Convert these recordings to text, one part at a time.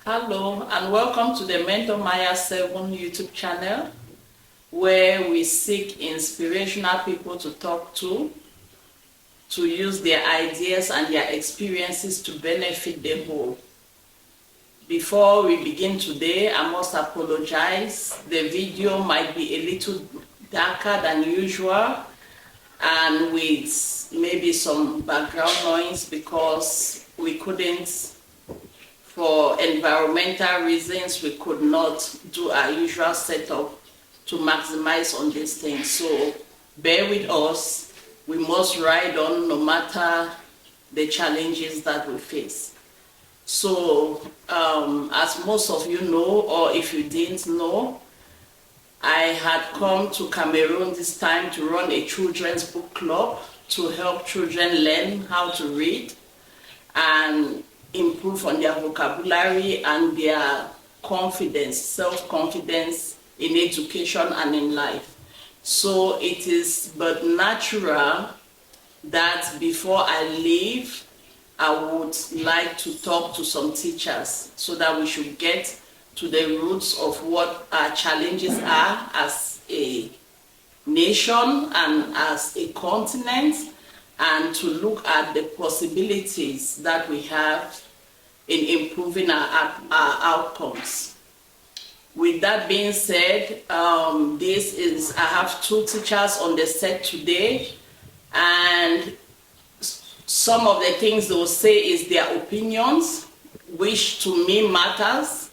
Hello and welcome to the Mentor Maya 7 YouTube channel, where we seek inspirational people to talk to use their ideas and their experiences to benefit the whole. Before we begin today, I must apologize. The video might be a little darker than usual and with maybe some background noise because we couldn't, for environmental reasons, we could not do our usual setup to maximize on these things. So bear with us. We must ride on no matter the challenges that we face. So as most of you know, or if you didn't know, I had come to Cameroon this time to run a children's book club to help children learn how to read and improve on their vocabulary and their confidence, self-confidence in education and in life. So it is but natural that before I leave, I would like to talk to some teachers so that we should get to the roots of what our challenges are as a nation and as a continent, and to look at the possibilities that we have in improving our outcomes. With that being said, I have two teachers on the set today, and some of the things they will say is their opinions, which to me matters,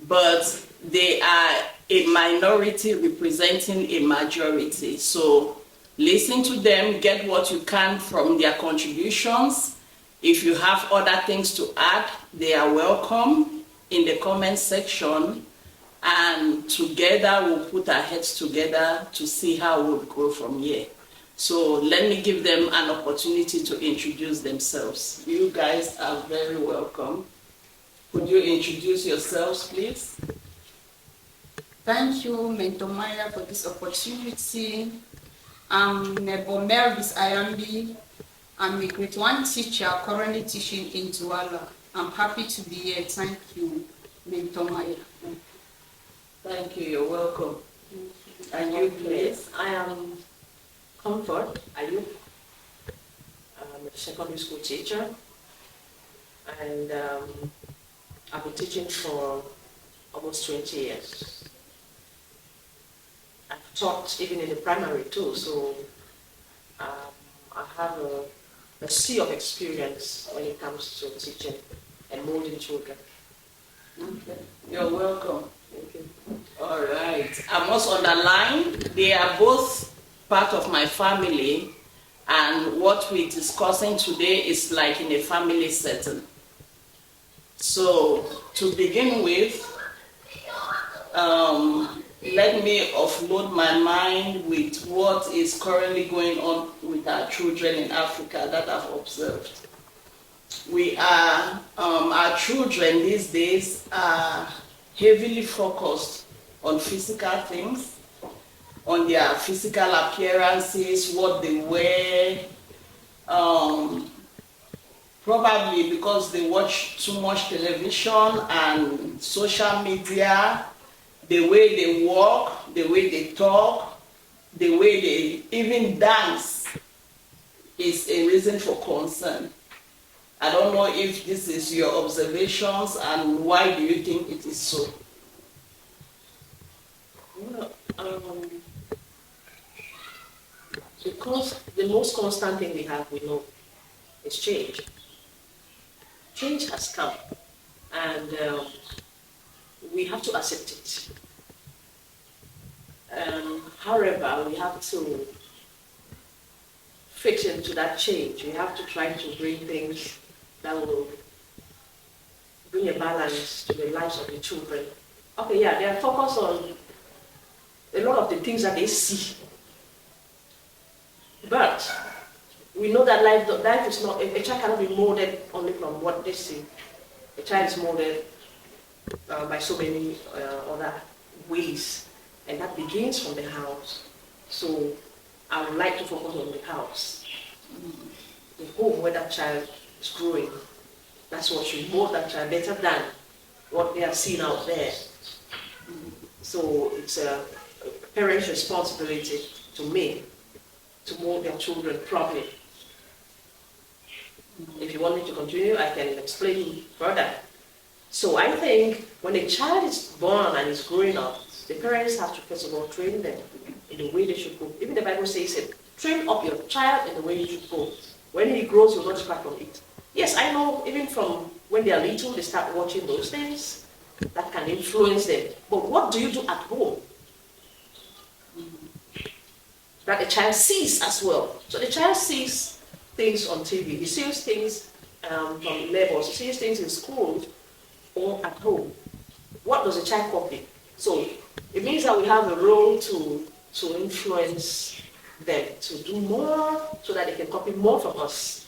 but they are a minority representing a majority. So listen to them, get what you can from their contributions. If you have other things to add, they are welcome in the comment section, and together we'll put our heads together to see how we'll go from here. So let me give them an opportunity to introduce themselves. You guys are very welcome. Could you introduce yourselves, please? Thank you, Mentor Maya, for this opportunity. I'm Nebo Melvis Ayambi. I'm a grade 1 teacher currently teaching in Douala. I'm happy to be here. Thank you, Mentor Maya. Thank you, you're welcome. And you, please? I am Comfort Ayub. I'm a secondary school teacher, and I've been teaching for almost 20 years. I've taught even in the primary too, so I have a sea of experience when it comes to teaching and molding children. Okay. You're welcome. Thank you. All right. I must underline, they are both part of my family, and what we're discussing today is like in a family setting. So to begin with, let me offload my mind with what is currently going on with our children in Africa that I've observed. Our children these days are heavily focused on physical things, on their physical appearances, what they wear, probably because they watch too much television and social media. The way they walk, the way they talk, the way they even dance is a reason for concern. I don't know if this is your observations, and why do you think it is so? Well, because the most constant thing we know, is change. Change has come, and we have to accept it. However, we have to fit into that change. We have to try to bring things that will bring a balance to the lives of the children. Okay, yeah, they are focused on a lot of the things that they see. But we know that life is not, a child cannot be molded only from what they see. A child is molded by so many other ways, and that begins from the house. So I would like to focus on the house, the home where that child is growing. That's what you mold that child better than what they are seeing out there. So it's a parent's responsibility to me to mold their children properly. If you want me to continue, I can explain further. So I think when a child is born and is growing up, the parents have to first of all train them in the way they should go. Even the Bible says it, train up your child in the way he should go. When he grows, you'll not depart from it. Yes, I know, even from when they are little, they start watching those things that can influence them. But what do you do at home that the child sees as well? So the child sees things on TV, he sees things from neighbors, he sees things in school or at home. What does the child copy? So it means that we have a role to influence them to do more so that they can copy more from us.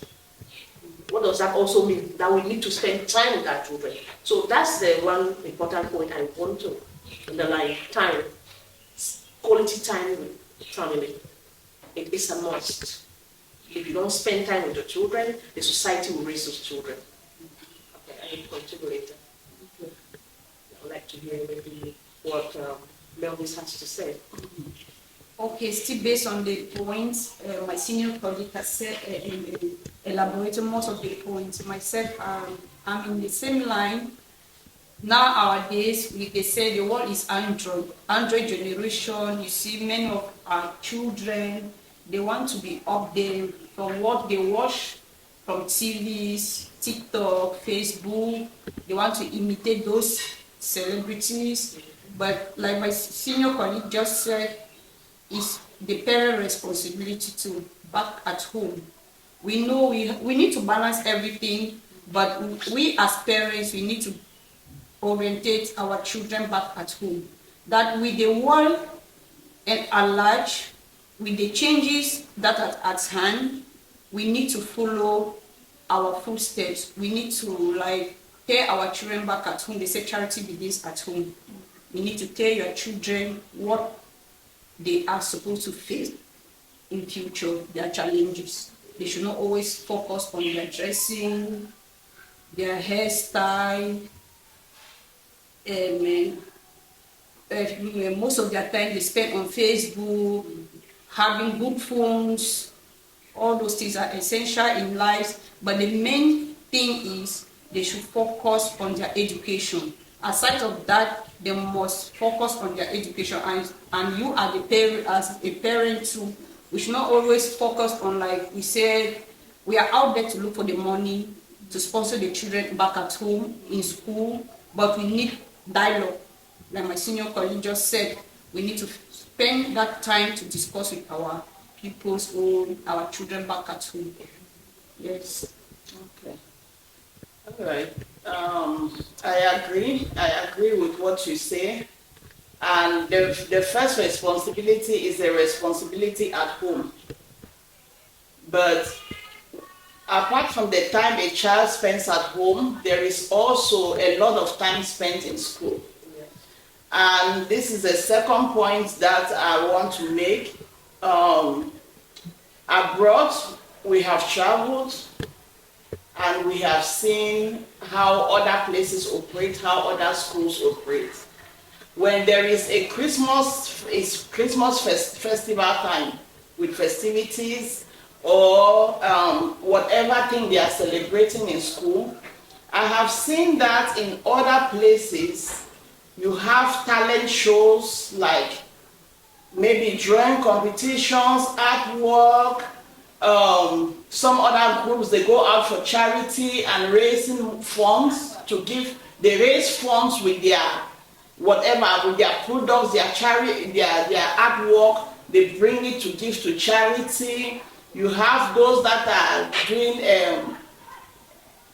What does that also mean? That we need to spend time with our children. So that's the one important point I want to underline. Time. Quality time with family. It is a must. If you don't spend time with your children, the society will raise those children. Okay, I need to continue later. I'd like to hear maybe what Melvis has to say. Okay, still based on the points my senior colleague has said, elaborated most of the points. Myself, I'm in the same line. Nowadays, they say the world is Android generation. You see many of our children, they want to be up there from what they watch from TVs, TikTok, Facebook. They want to imitate those celebrities. But like my senior colleague just said, it's the parent responsibility to back at home. We know we need to balance everything, but we as parents, we need to orientate our children back at home. That with the world at large, with the changes that are at hand, we need to follow our footsteps. We need to tell our children back at home. They say charity begins at home. You need to tell your children what they are supposed to face in future, their challenges. They should not always focus on their dressing, their hairstyle, and most of their time they spend on Facebook, having good phones. All those things are essential in life, but the main thing is they should focus on their education. Aside of that, they must focus on their education, and you are the parent, as a parent too. We should not always focus on, like we said, we are out there to look for the money to sponsor the children back at home, in school, but we need dialogue. Like my senior colleague just said, we need to spend that time to discuss with our pupils or our children back at home. Yes. Okay. All right. I agree with what you say. And the first responsibility is a responsibility at home. But apart from the time a child spends at home, there is also a lot of time spent in school. And this is the second point that I want to make. Abroad, we have traveled and we have seen how other places operate, how other schools operate. When there is a Christmas festival time with festivities or whatever thing they are celebrating in school, I have seen that in other places you have talent shows like maybe drawing competitions, artwork. Some other groups, they go out for charity and raising funds to give. They raise funds with their whatever, with their products, their charity, their artwork. They bring it to give to charity. You have those that are doing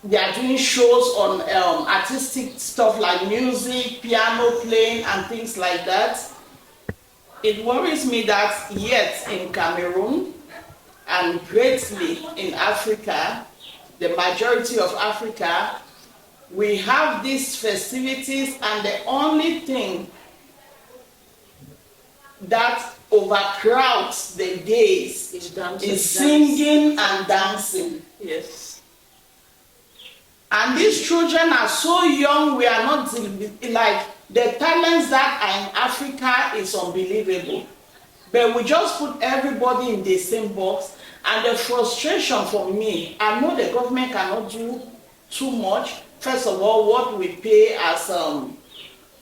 they are doing shows on artistic stuff like music, piano playing, and things like that. It worries me that yet in Cameroon and greatly in Africa, the majority of Africa, we have these festivities, and the only thing that overcrowds the days is singing and dancing. Yes. And these children are so young, we are not like the talents that are in Africa is unbelievable. But we just put everybody in the same box. And the frustration for me, I know the government cannot do too much. First of all, what we pay as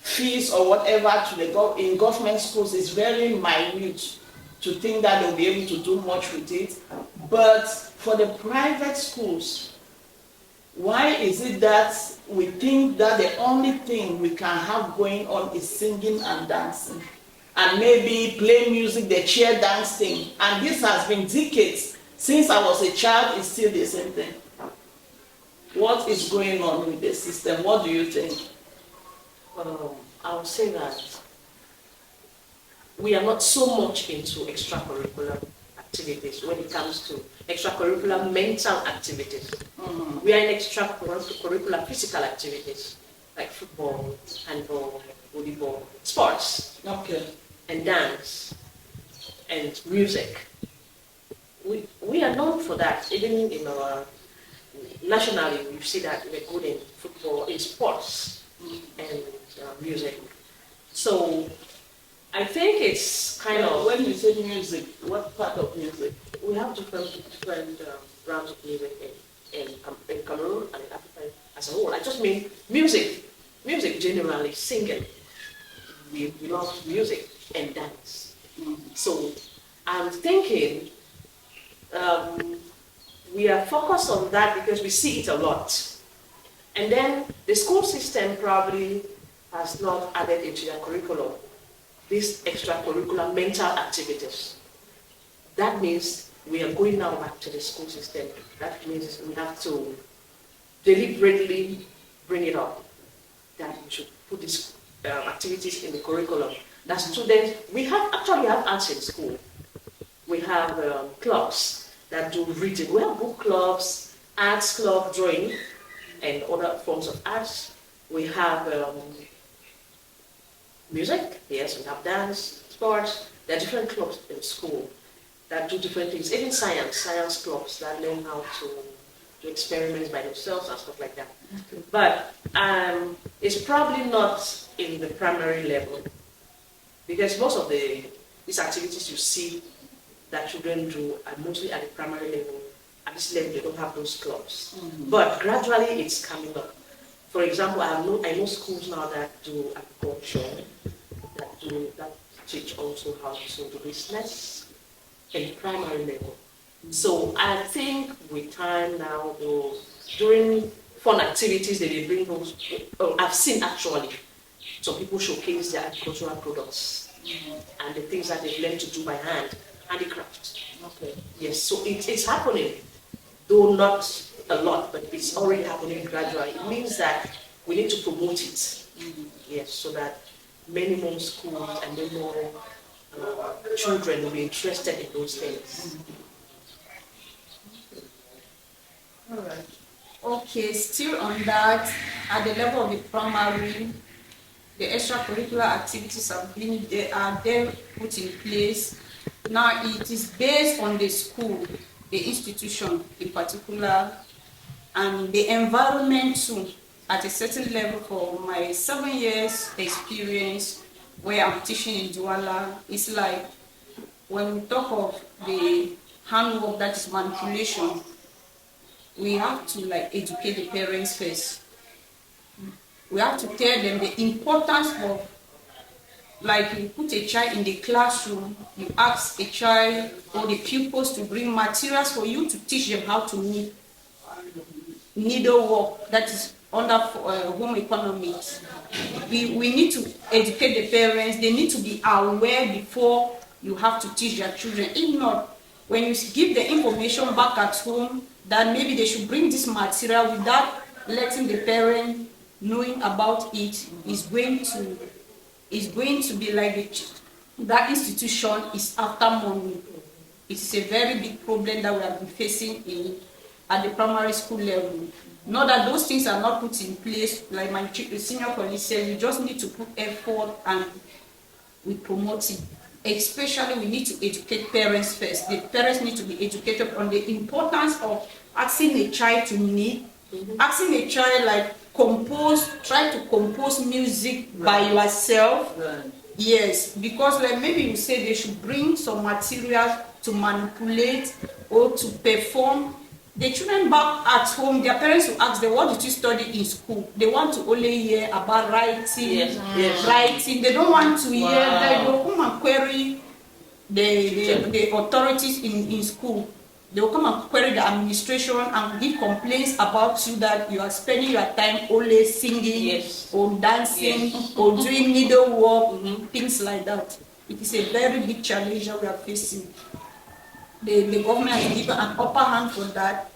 fees or whatever to the in government schools is very minute to think that they'll be able to do much with it. But for the private schools, why is it that we think that the only thing we can have going on is singing and dancing? And maybe play music, the chair dance thing. And this has been decades. Since I was a child, it's still the same thing. What is going on with the system? What do you think? I would say that we are not so much into extracurricular activities when it comes to extracurricular mental activities. Mm-hmm. We are in extracurricular physical activities like football, handball, volleyball, sports, okay, and dance, and music. We are known for that. Even in our nationally, you see that we're good in football, in sports, and music. So I think it's kind of, when you say music, what part of music? We have different brands of music in Cameroon and in Africa as a whole. I just mean music generally, singing. We love music and dance. So I'm thinking we are focused on that because we see it a lot. And then the school system probably has not added into their curriculum these extracurricular mental activities. That means we are going now back to the school system. That means we have to deliberately bring it up, that we should put these activities in the curriculum. That students, we have arts in school. We have clubs that do reading. We have book clubs, arts club, drawing, and other forms of arts. We have music, yes, we have dance, sports. There are different clubs in school that do different things. Even science clubs that learn how to do experiments by themselves and stuff like that. Okay. But it's probably not in the primary level, because most of these activities you see that children do are mostly at the primary level. At this level, they don't have those clubs. Mm-hmm. But gradually, it's coming up. For example, I know schools now that do agriculture, that teach also how to do business in primary level. Mm-hmm. So I think with time now, during fun activities, they bring those. I've seen actually some people showcase their agricultural products, mm-hmm, and the things that they've learned to do by hand, handicraft. Okay. Yes, so it's happening, though not a lot, but it's already happening gradually. It means that we need to promote it, mm-hmm, yes, so that many more schools and many more children will be interested in those things. Mm-hmm. All right. Okay, still on that, at the level of the primary, the extracurricular activities are there put in place. Now it is based on the school, the institution in particular, and the environment too. At a certain level, for my 7 years experience where I'm teaching in Douala, it's like when we talk of the handwork that is manipulation, we have to educate the parents first. We have to tell them the importance of, you put a child in the classroom, you ask a child or the pupils to bring materials for you to teach them how to knit, needlework, that is under home economics. We need to educate the parents. They need to be aware before you have to teach their children. If not, when you give the information back at home that maybe they should bring this material without letting the parent knowing about it, is going to be like that institution is after money. It's a very big problem that we have been facing at the primary school level. Not that those things are not put in place, like my senior colleague said, we just need to put effort and we promote it. Especially we need to educate parents first. The parents need to be educated on the importance of asking a child to knit Asking a child like try to compose music by yourself. Right. Yes, because like maybe you say they should bring some materials to manipulate or to perform. The children back at home, their parents will ask them, what did you study in school? They want to only hear about writing, Yes. writing. They don't want to hear Wow. that. They will come and query the authorities in school. They will come and query the administration and give complaints about you that you are spending your time only singing Yes. or dancing Yes. or doing needlework, things like that. It is a very big challenge that we are facing. The government has given an upper hand for that.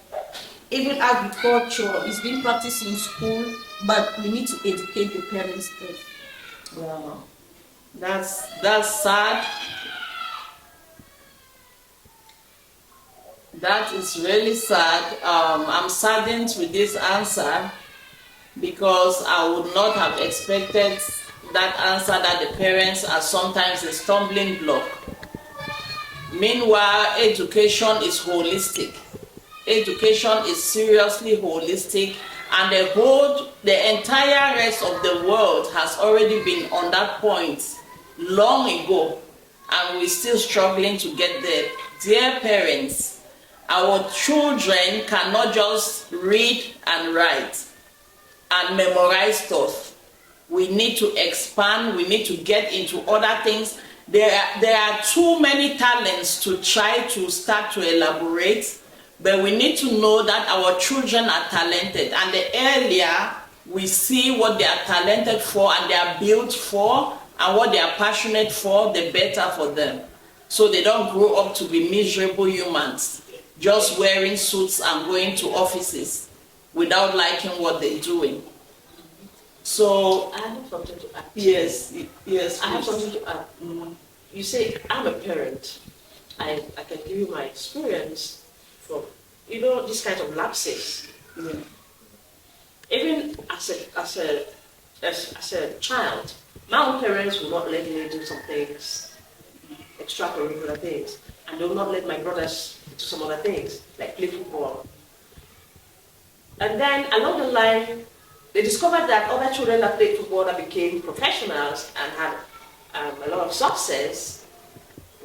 Even agriculture is being practiced in school, but we need to educate the parents first. Wow. That's sad. That is really sad. I'm saddened with this answer because I would not have expected that answer that the parents are sometimes a stumbling block. Meanwhile, education is holistic. Education is seriously holistic, and the entire rest of the world has already been on that point long ago, and we're still struggling to get there. Dear parents, our children cannot just read and write and memorize stuff. We need to expand, we need to get into other things. There are too many talents to try to start to elaborate, but we need to know that our children are talented, and the earlier we see what they are talented for and they are built for and what they are passionate for, the better for them. So they don't grow up to be miserable humans, just wearing suits and going to offices without liking what they're doing. So I have something to add. yes, I have please. something to add. You say, I'm a parent. I can give you my experience from, this kind of lapses. Yeah. Even as a child, my own parents will not let me do some things, extracurricular things, and they will not let my brothers do some other things, like play football. And then along the line, they discovered that other children that played football that became professionals and had a lot of success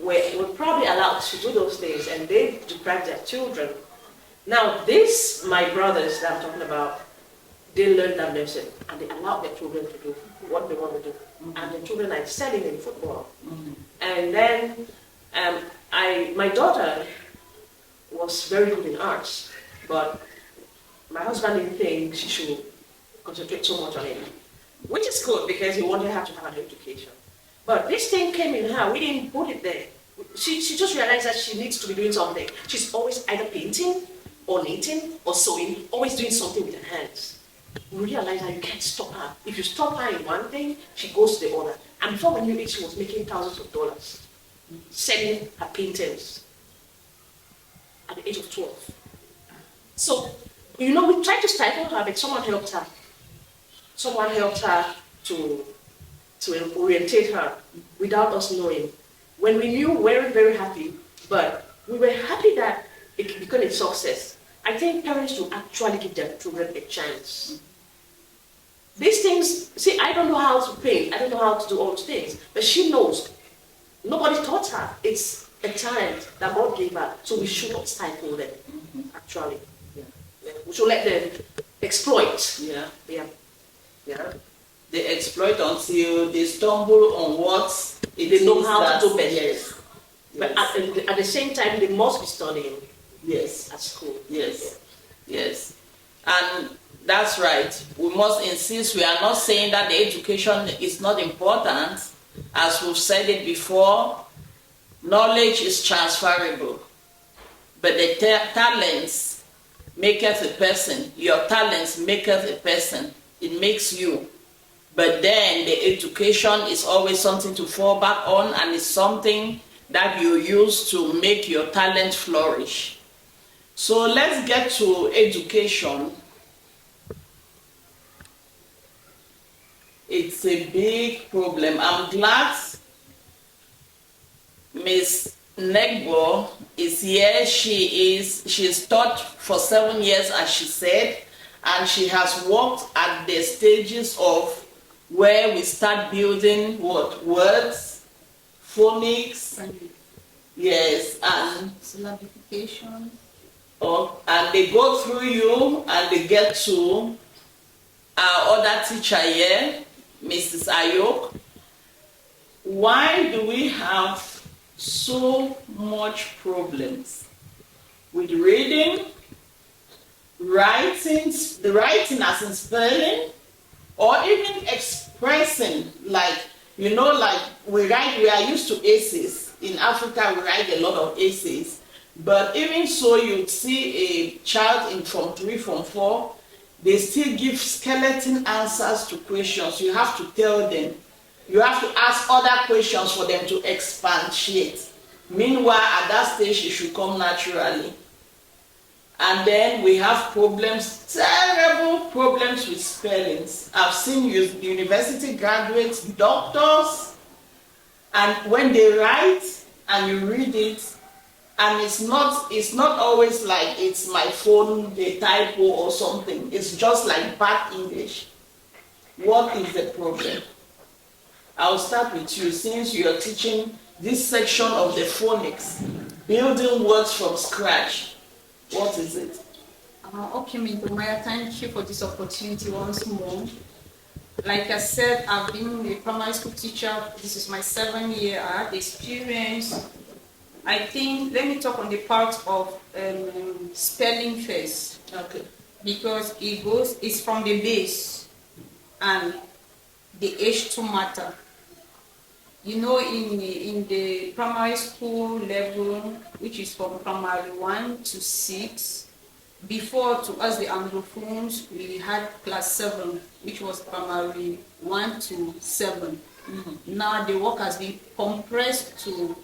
were probably allowed to do those things, and they deprived their children. Now, my brothers that I'm talking about, they learned that lesson, and they allowed their children to do what they want to do. And the children are excelling in football. And then my daughter was very good in arts, but my husband didn't think she should concentrate so much on it, which is good because he wanted her to have an education. But this thing came in her, we didn't put it there. She just realized that she needs to be doing something. She's always either painting or knitting or sewing, always doing something with her hands. We realized that you can't stop her. If you stop her in one thing, she goes to the other. And before we knew it, she was making thousands of dollars, selling her paintings at the age of 12. So, we tried to stifle her, but someone helped her. Someone helped her to orientate her without us knowing. When we knew, we were very happy, but we were happy that it became a success. I think parents should actually give their children a chance. These things, see, I don't know how to paint, I don't know how to do all those things, but she knows. Nobody taught her. It's a talent that God gave her, so we should not stifle them, actually. Yeah. We should let them exploit. Yeah. Yeah. Yeah. They exploit until they stumble on what They know how to do best. Yes. But Yes. at the same time, they must be studying Yes. at school. Yes. Yes. And that's right. We must insist. We are not saying that the education is not important. As we've said it before, knowledge is transferable. But the talents maketh a person. Your talents maketh a person. It makes you. But then the education is always something to fall back on, and it's something that you use to make your talent flourish. So let's get to education. It's a big problem. I'm glad Miss Negbo is here. She's taught for 7 years, as she said, and she has worked at the stages of where we start building what? Words, phonics, yes, and syllabification. and they go through you and they get to our other teacher here, Mrs. Ayok. Why do we have so much problems with reading, writing, the writing as in spelling, or even expressing, like, you know, like we are used to essays. In Africa, we write a lot of essays. But even so, you'd see a child in Form 3, Form 4, they still give skeleton answers to questions. You have to tell them. You have to ask other questions for them to expatiate. Meanwhile, at that stage, it should come naturally. And then we have problems, terrible problems with spellings. I've seen university graduates, doctors, and when they write and you read it, and it's not always like it's my phone, a typo or something. It's just like bad English. What is the problem? I'll start with you, since you are teaching this section of the phonics, building words from scratch. What is it? Okay, Minto Maya, thank you for this opportunity once more. Like I said, I've been a primary school teacher. This is my 7th year. I had experience. I think, let me talk on the part of spelling first. Okay. Because it's from the base and the H2 matter. You know, in the primary school level, which is from primary 1 to 6, before, to us the Anglophones, we had class 7, which was primary 1 to 7. Mm-hmm. Now the work has been compressed to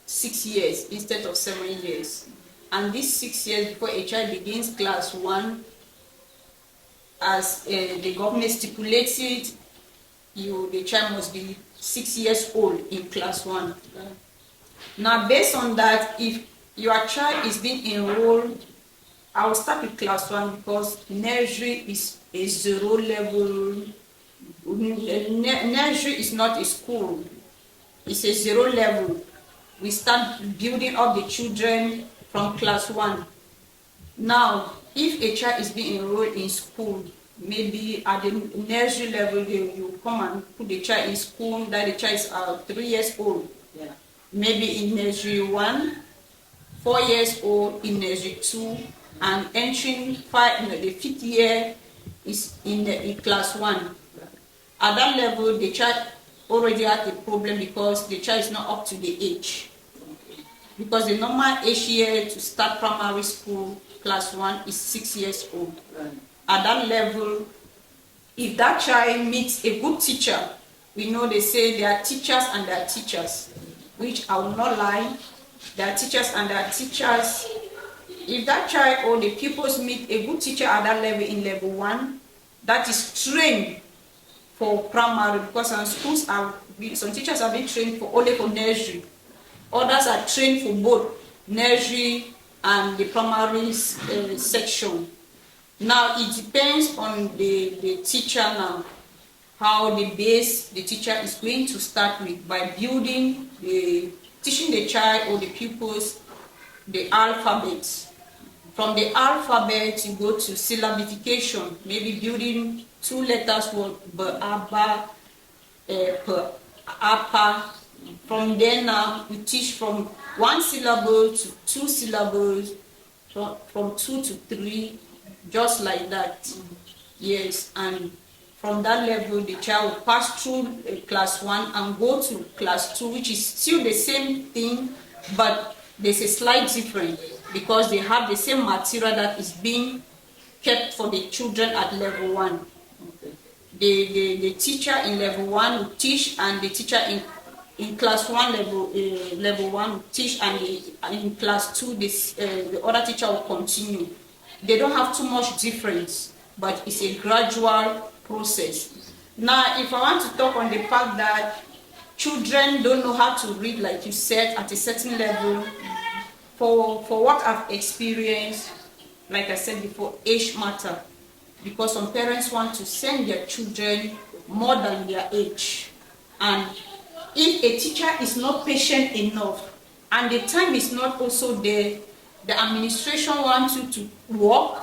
6 years instead of 7 years. And these 6 years before a child begins class 1, as the government stipulates it, the child must be 6 years old in class 1. Now, based on that, if your child is being enrolled, I will start with class 1 because nursery is a 0 level. Nursery is not a school, it's a 0 level. We start building up the children from class 1. Now, if a child is being enrolled in school, maybe at the nursery level, you come and put the child in school, that the child is 3 years old. Yeah. Maybe in nursery 1, 4 years old in nursery 2, and entering the 5th year is in class 1. At that level, the child already had a problem because the child is not up to the age. Because the normal age here to start primary school, class 1, is 6 years old. Right. At that level, if that child meets a good teacher, we know they say there are teachers and there are teachers, which I will not lie, there are teachers and there are teachers. If that child or the pupils meet a good teacher at that level in level 1, that is trained for primary, because some teachers are being trained only for nursery. Others are trained for both nursery and the primary section. Now, it depends on the teacher now, how the base the teacher is going to start with by teaching the child or the pupils the alphabet. From the alphabet, you go to syllabification, maybe building 2 letters for ba, apa. From there now, we teach from 1 syllable to 2 syllables, from 2 to 3, just like that. Yes, and from that level, the child will pass through class 1 and go to class 2, which is still the same thing, but there's a slight difference because they have the same material that is being kept for the children at level 1. Okay. The teacher in level 1 will teach, and the teacher in class 1 level 1 will teach, and in class 2 the other teacher will continue. They don't have too much difference, but it's a gradual process. Now, if I want to talk on the fact that children don't know how to read, like you said, at a certain level, for what I've experienced, like I said before, age matter. because some parents want to send their children more than their age. And if a teacher is not patient enough and the time is not also there, the administration wants you to work,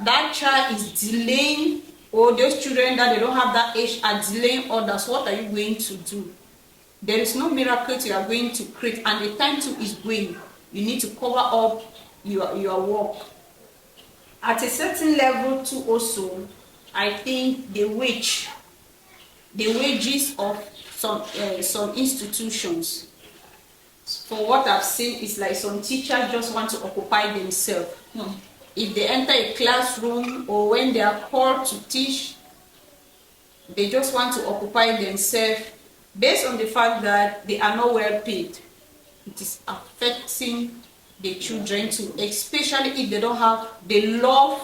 that child is delaying, or those children that they don't have that age are delaying others. What are you going to do? There is no miracle you are going to create, and the time too is going. You need to cover up your work. At a certain level too also, I think the wages of some institutions, for what I've seen, is like some teachers just want to occupy themselves. If they enter a classroom or when they are called to teach, they just want to occupy themselves based on the fact that they are not well paid. It is affecting the children too, especially if they don't have the love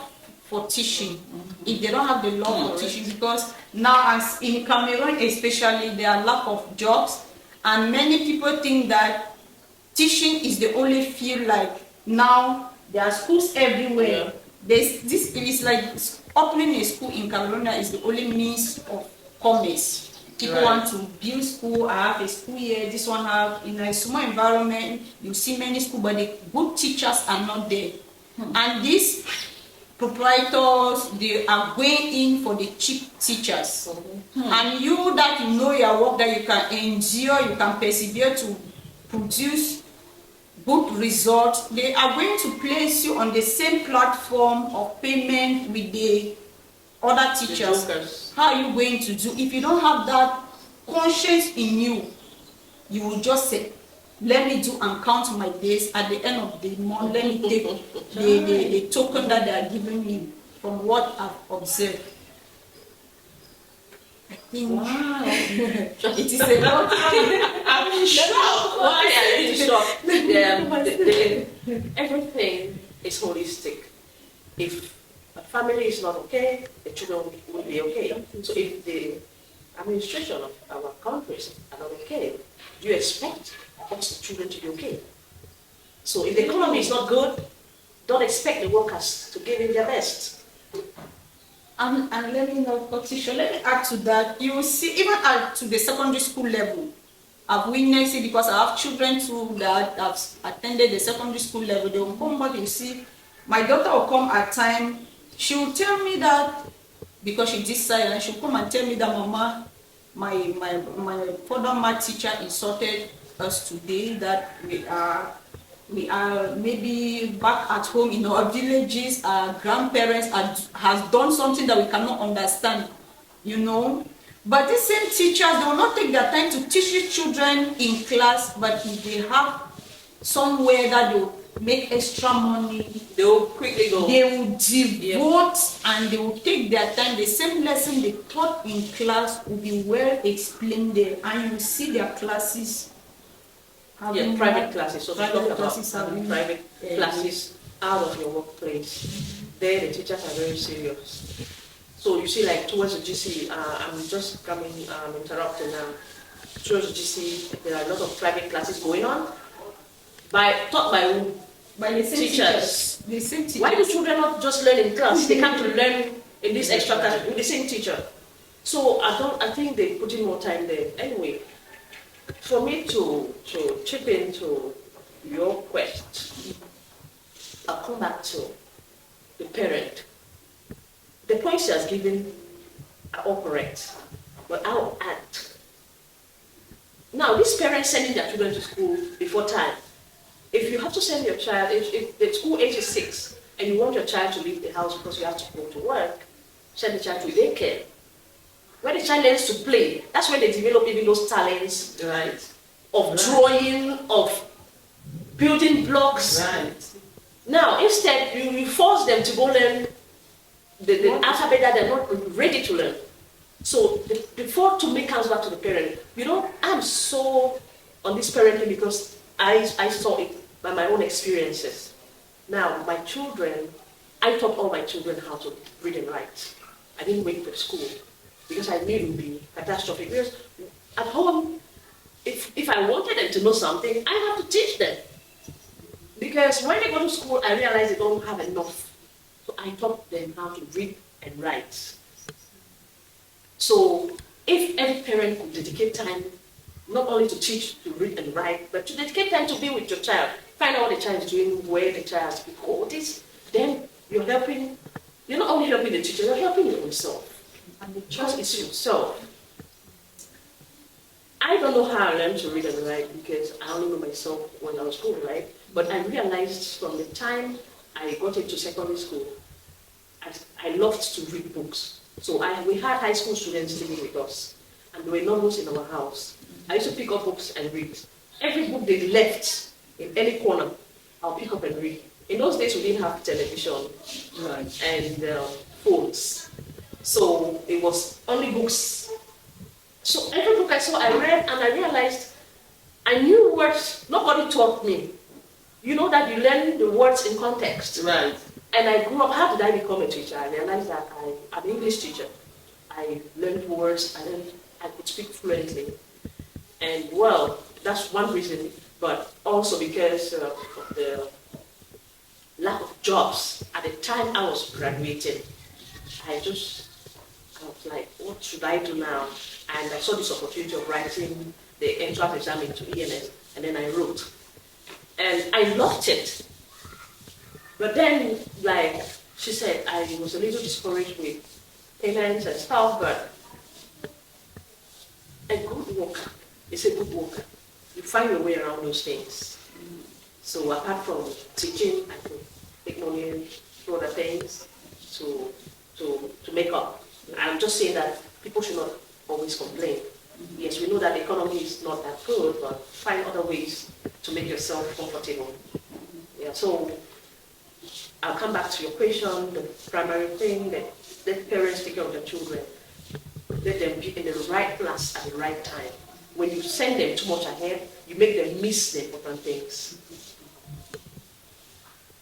for teaching. If they don't have the love for teaching, because now, as in Cameroon especially, there are lack of jobs, and many people think that teaching is the only field. Like now, there are schools everywhere. It is like opening a school in Cameroon is the only means of commerce. People want to build school. I have a school here. This one have in a small environment. You see many schools, but the good teachers are not there. And these proprietors, they are going in for the cheap teachers. And you that you know your work, that you can endure, you can persevere to produce good results, they are going to place you on the same platform of payment with the other teachers. How are you going to do? If you don't have that conscience in you, you will just say, let me do and count my days. At the end of the month, let me take the token that they are giving me from what I've observed. I think it is a lot. I'm shocked. Why are you shocked? Everything is holistic. If a family is not okay, the children will be okay. So if the administration of our countries are not okay, you expect the children to be okay. So if the economy is not good, don't expect the workers to give in their best. And let me know, Patricia, let me add to that. You will see, even to the secondary school level, I've witnessed it because I have children too that have attended the secondary school level. They will come back, you see, my daughter will come at time, she will tell me that, because she did silent, she'll come and tell me that, Mama, my further math teacher insulted us today, that we are maybe back at home in our villages, our grandparents has done something that we cannot understand, you know. But these same teachers, they will not take their time to teach these children in class, but if they have somewhere that they will make extra money, they will quickly go. They will devote and they will take their time. The same lesson they taught in class will be well explained there, and you will see their classes. Private classes. So private classes, private classes out of your workplace. There, the teachers are very serious. So you see, like towards the GC, I'm just coming, interrupting now. Towards the GC, there are a lot of private classes going on. Taught by who? By the same teachers. The same teachers. Why do children not just learn in class? They come to learn in this extra class with the same teacher. So I think they put in more time there. Anyway, for me to chip into your quest, I'll come back to the parent. The points she has given are all correct, but I'll add. Now, these parents sending their children to school before time. If you have to send your child, if the school age is 6, and you want your child to leave the house because you have to go to work, send the child to daycare. When the child learns to play, that's when they develop even those talents, right, of drawing, of building blocks. Right. Now, instead, you force them to go learn the alphabet that they're not ready to learn. So, before to make comes back to the parent, I'm so on this parenting because I saw it by my own experiences. Now, my children, I taught all my children how to read and write. I didn't wait for school because I knew it would be catastrophic. Because at home, if I wanted them to know something, I have to teach them. Because when they go to school, I realize they don't have enough. So I taught them how to read and write. So if every parent could dedicate time not only to teach to read and write, but to dedicate time to be with your child, find out what the child is doing, where the child is this, then you're not only helping the teacher, you're helping yourself. And the trust is yourself. I don't know how I learned to read and write because I only know myself when I was school, right? But I realized from the time I got into secondary school, I loved to read books. So we had high school students living with us, and there were novels in our house. I used to pick up books and read. Every book they left in any corner, I'll pick up and read. In those days, we didn't have television and phones. So it was only books. So every book I saw, I read, and I realized I knew words nobody taught me. You know that you learn the words in context. Right. And I grew up, how did I become a teacher? I realized that I'm an English teacher. I learned words, I could speak fluently. And well, that's one reason, but also because of the lack of jobs. At the time I was graduating, I was like, what should I do now? And I saw this opportunity of writing the entrance exam into ENS, and then I wrote. And I loved it. But then, like she said, I was a little discouraged with payments and stuff, but a good worker is a good worker. You find your way around those things. So apart from teaching, I could make money through other things to make up. I'm just saying that people should not always complain. Yes, we know that the economy is not that good, but find other ways to make yourself comfortable. Yeah, so I'll come back to your question. The primary thing that let parents take care of their children. Let them be in the right class at the right time. When you send them too much ahead, you make them miss the important things.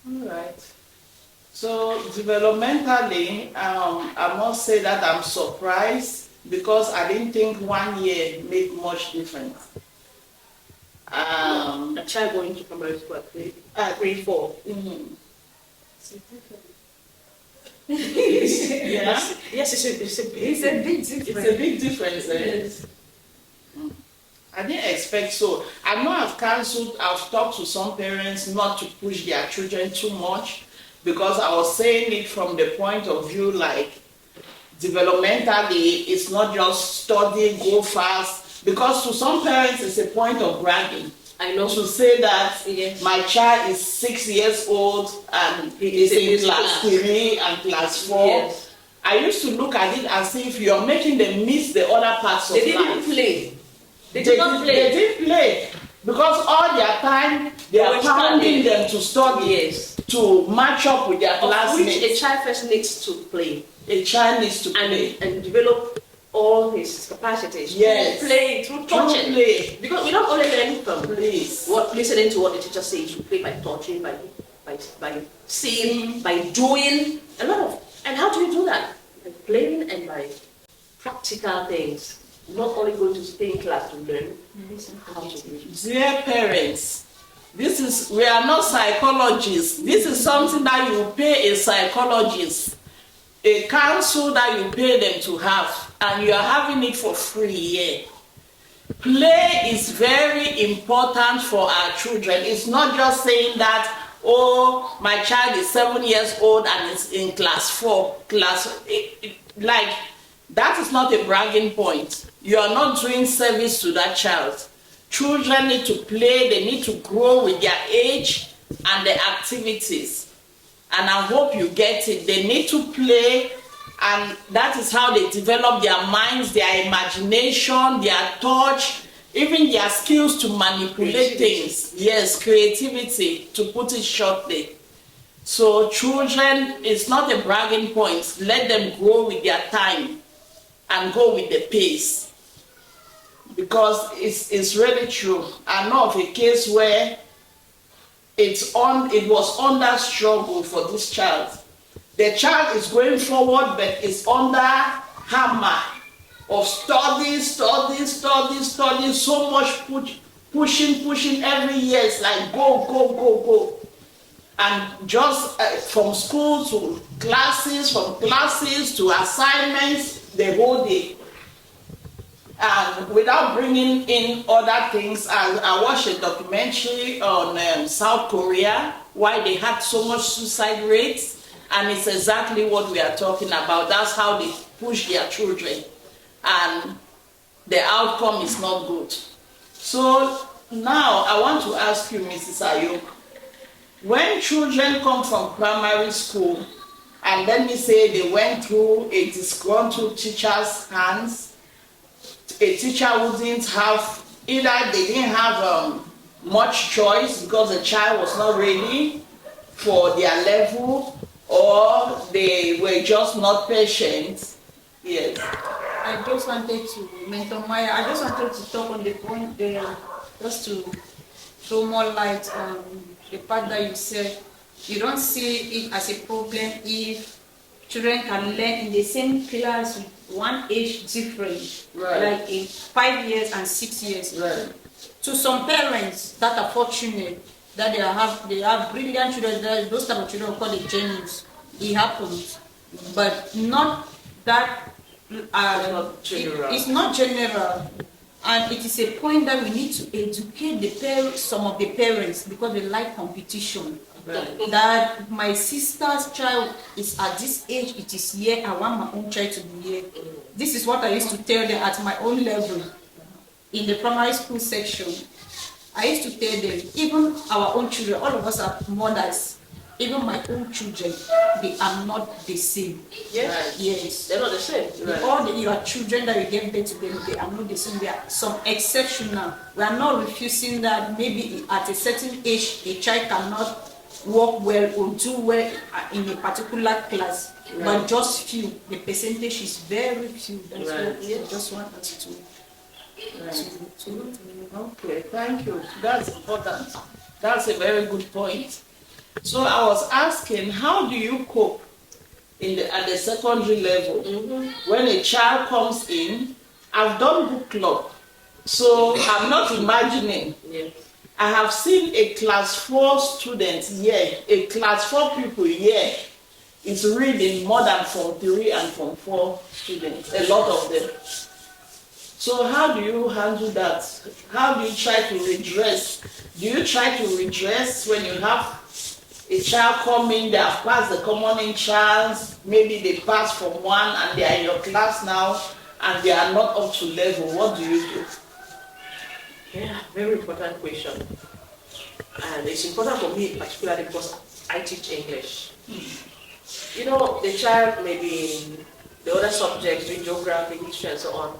All right. So developmentally, I must say that I'm surprised because I didn't think 1 year made much difference. A child going to primary school at grade 4. Mm-hmm. Yes, it's a big difference. It's a big difference. Yes. I didn't expect so. I know I've talked to some parents not to push their children too much because I was saying it from the point of view like developmentally, it's not just study, go fast, because to some parents it's a point of bragging. I know. To say that yes. My child is 6 years old and he is in class 3 and class 4. Yes. I used to look at it as if you're making them miss the other parts of life. They didn't play. They didn't play. Because all their time, they are pounding them to study, yes. To match up with their classmates. Which a child first needs to play. A child needs to play. And develop all his capacities. Yes. Through play, through touching. Play. Because we don't only learn from listening to what the teacher says. We play by touching, by seeing, by doing. A lot of. And how do you do that? By playing and by practical things. Not only going to stay in class to learn how to read. Dear parents, we are not psychologists. This is something that you pay a psychologist, a counsel that you pay them to have, and you are having it for free here. Play is very important for our children. It's not just saying that, oh, my child is 7 years old and is in class 4, like, that is not a bragging point. You are not doing service to that child. Children need to play, they need to grow with their age and the activities. And I hope you get it. They need to play, and that is how they develop their minds, their imagination, their touch, even their skills to manipulate things. Yes, creativity, to put it shortly. So children, it's not a bragging point. Let them grow with their time and go with the pace. Because it's really true. I know of a case where it was under struggle for this child. The child is going forward, but is under hammer of study, so much pushing every year. It's like go. and just from school to classes, from classes to assignments, the whole day. And without bringing in other things, I watched a documentary on South Korea, why they had so much suicide rates, and it's exactly what we are talking about. That's how they push their children, and the outcome is not good. So now I want to ask you, Mrs. Ayok, when children come from primary school, and let me say they went through a disgruntled teacher's hands, a teacher who didn't have, either they didn't have much choice because the child was not ready for their level, or they were just not patient. Yes. I just wanted to, Mentor Maya, I just wanted to talk on the point there, just to throw more light on the part that you said you don't see it as a problem if children can learn in the same class with one age difference, right, like in 5 years and 6 years. Right. To some parents that are fortunate that they have brilliant children, those type of children called the genius. It happens, but not that. It's not general, and it is a point that we need to educate the parents, some of the parents, because they like competition. Right. That my sister's child is at this age, it is here, I want my own child to be here. This is what I used to tell them at my own level in the primary school section. I used to tell them, even our own children, all of us are mothers, even my own children, they are not the same. Yes. Right. Yes. They're not the same. Right. All your children that you gave birth to them, they are not the same. There are some exceptional. We are not refusing that maybe at a certain age, a child cannot work well or do well in a particular class, right, but just few. The percentage is very few. That's right. what we just want us to. Okay, thank you. That's important. That's a very good point. So I was asking, how do you cope at the secondary level? Mm-hmm. When a child comes in, I've done book club, so I'm not imagining. Yes. I have seen a class 4 student here, a class 4 people here is reading more than Form 3 and Form 4 students, a lot of them. So how do you handle that? How do you try to redress? Do you try to redress when you have a child coming, they have passed the common entrance, maybe they passed from 1 and they are in your class now and they are not up to level? What do you do? Yeah, very important question. And it's important for me particularly because I teach English. You know, the child may be in the other subjects, doing geography, history and so on.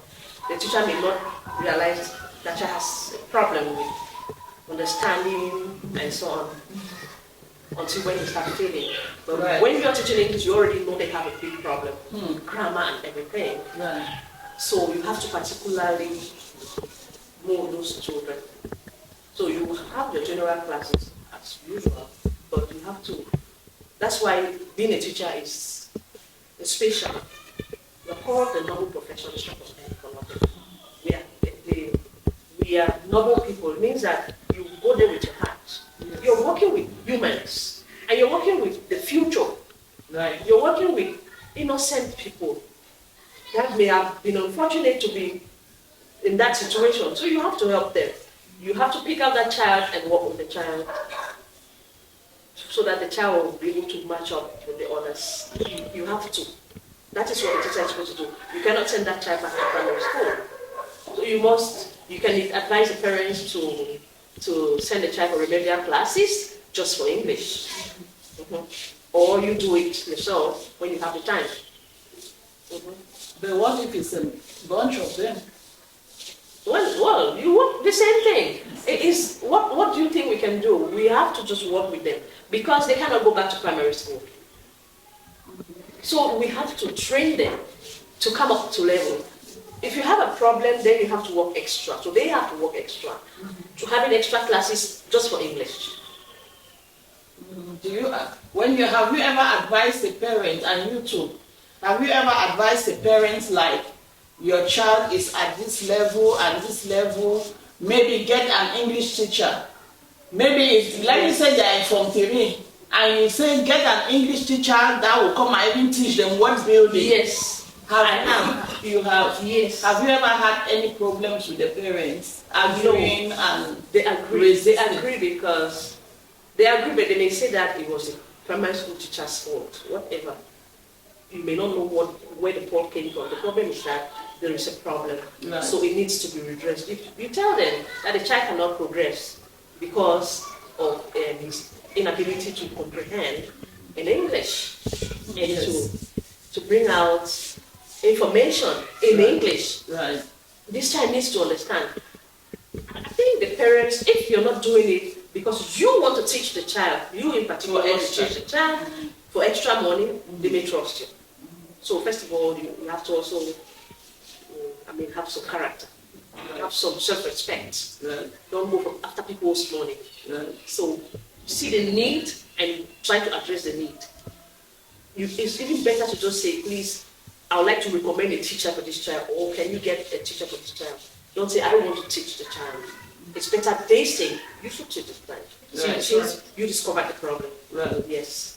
The teacher may not realize that child has a problem with understanding and so on until when you start failing. But right, when you're teaching English, you already know they have a big problem, grammar and everything. Right. So you have to particularly mold those children. So you have your general classes as usual, but you have to. That's why being a teacher is special. You're called the noble profession. We are noble people. It means that you go there with your heart. You're working with humans, and you're working with the future. Right. You're working with innocent people that may have been unfortunate to be in that situation. So you have to help them. You have to pick out that child and work with the child so that the child will be able to match up with the others. You have to. That is what the teacher is supposed to do. You cannot send that child back to primary school. So you can advise the parents to send the child for remedial classes just for English. Mm-hmm. Or you do it yourself when you have the time. Mm-hmm. But what if it's a bunch of them? Well, you work the same thing. It is what do you think we can do? We have to just work with them because they cannot go back to primary school. So we have to train them to come up to level. If you have a problem, then you have to work extra. So they have to work extra. To having extra classes just for English. Have you ever advised a parent, and you too, have you ever advised a parent like your child is at this level and this level, maybe get an English teacher? Maybe let me say they're in Form 3 And you say get an English teacher that will come and even teach them what building. Yes, I have. You have. Yes. Have you ever had any problems with the parents agreeing and They agree. resisting? They agree because they agree, but they may say that it was a primary school teacher's fault. Whatever. You may not know where the fault came from. The problem is that there is a problem, Right. so it needs to be redressed. If you tell them that the child cannot progress because of his inability to comprehend in English and Yes. to bring out information in Right. English, Right. this child needs to understand. I think the parents, if you're not doing it because you want to teach the child, you in particular For want to extra. teach the child for extra money, they may trust you. So first of all, you have to also, have some character, have some self-respect. Right. Don't go after people's money. Right. So see the need and try to address the need. It's even better to just say, please, I would like to recommend a teacher for this child, or can you get a teacher for this child? Don't say, I don't want to teach the child. It's better they say, you should teach the child. Right. Since you discovered the problem. Right. Yes.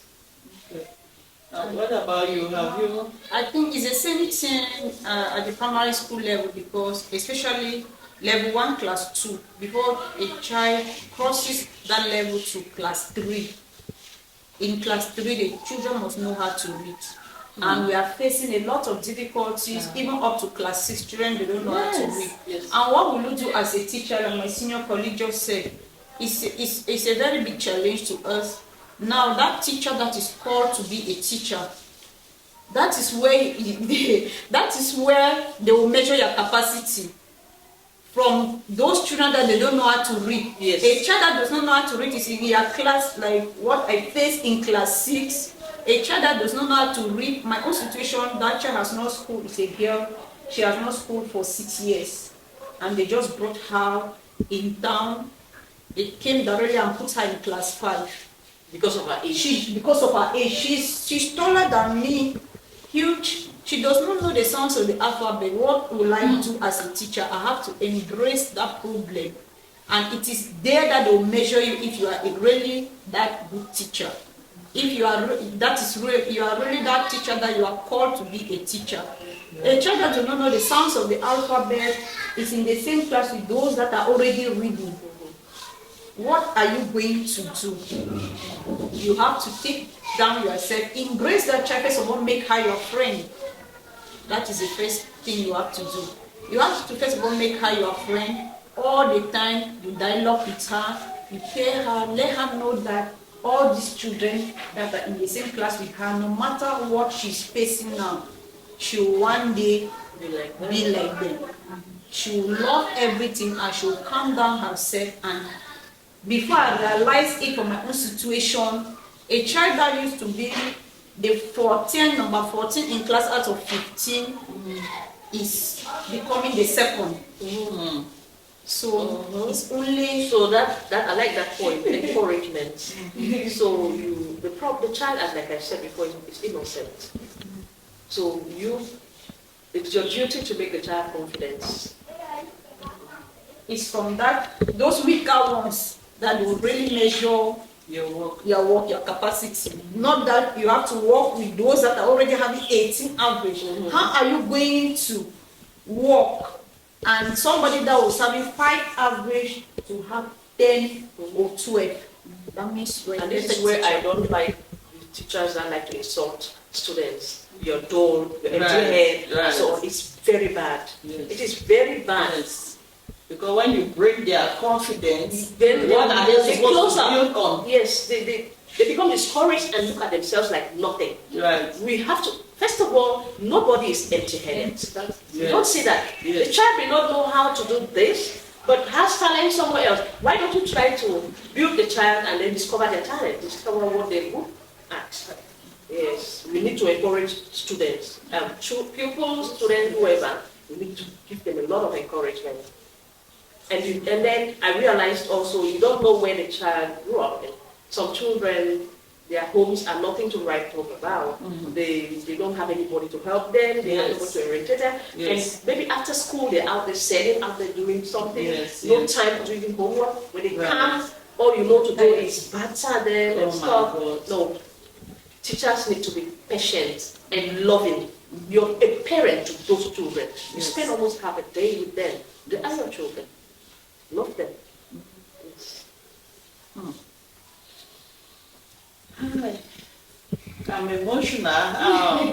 What about you? Have you? I think it's the same thing at the primary school level, because especially level 1, class 2, before a child crosses that level to class 3. In class 3, the children must know how to read. And we are facing a lot of difficulties, even up to class 6, children, they don't know how to read. Yes. And what will you do as a teacher, like my senior colleague just said, it's a very big challenge to us. Now, that teacher that is called to be a teacher, that is where they will measure your capacity. From those children that they don't know how to read. Yes. A child that does not know how to read is in your class, like what I faced in class 6. A child that does not know how to read, my own situation, that child has not schooled, it's a girl, she has not schooled for 6 years. And they just brought her in town. They came directly and put her in class 5. Because of her age. Because of her age, she's taller than me, huge. She does not know the sounds of the alphabet. What will I do as a teacher? I have to embrace that problem, and it is there that they will measure you if you are really that good teacher. If you are you are really that teacher that you are called to be a teacher. A child that does not know the sounds of the alphabet is in the same class with those that are already reading. What are you going to do? You have to take down yourself, embrace that child, first of all, make her your friend. That is the first thing you have to do. You have to first of all make her your friend. All the time, you dialogue with her, you tell her, let her know that all these children that are in the same class with her, no matter what she's facing now, she will one day be like them. She will love everything and she will calm down herself. And before I realized it from my own situation, a child that used to be the number 14 in class out of 15 is becoming the second. So it's only So that I like that point, encouragement. So the child, as like I said before, is innocent. So it's your duty to make the child confident. it's from those weaker ones that will really measure your work, your capacity. Not that you have to work with those that are already having 18 average. How are you going to work and somebody that was having 5 average to have 10 or 12? That means And this is where I don't like the teachers that like to insult students. You're dull, you're empty head. Right. So it's very bad. Yes. It is very bad. Yes. Because when you break their confidence, Then what are they they supposed to close build on? Yes, they become discouraged and look at themselves like nothing. Right. We have to, first of all, nobody is empty-headed. You Yes. don't say that. Yes. The child may not know how to do this, but has talent somewhere else. Why don't you try to build the child and then discover their talent, discover what they're good at? Yes, we need to encourage students, pupils, students, whoever. We need to give them a lot of encouragement. And then I realized also, you don't know where the child grew up. And some children, their homes are nothing to write home about. They don't have anybody to help them. They have nobody to orientate them. Yes. And maybe after school, they're out there selling, out there doing something. Yes, No yes. time for doing homework. When they Right. come all you know to do is banter them and Oh my stuff. God. No, teachers need to be patient and loving. You're a parent to those children. You Yes. spend almost half a day with them. They are your children. Love them. Yes. I'm emotional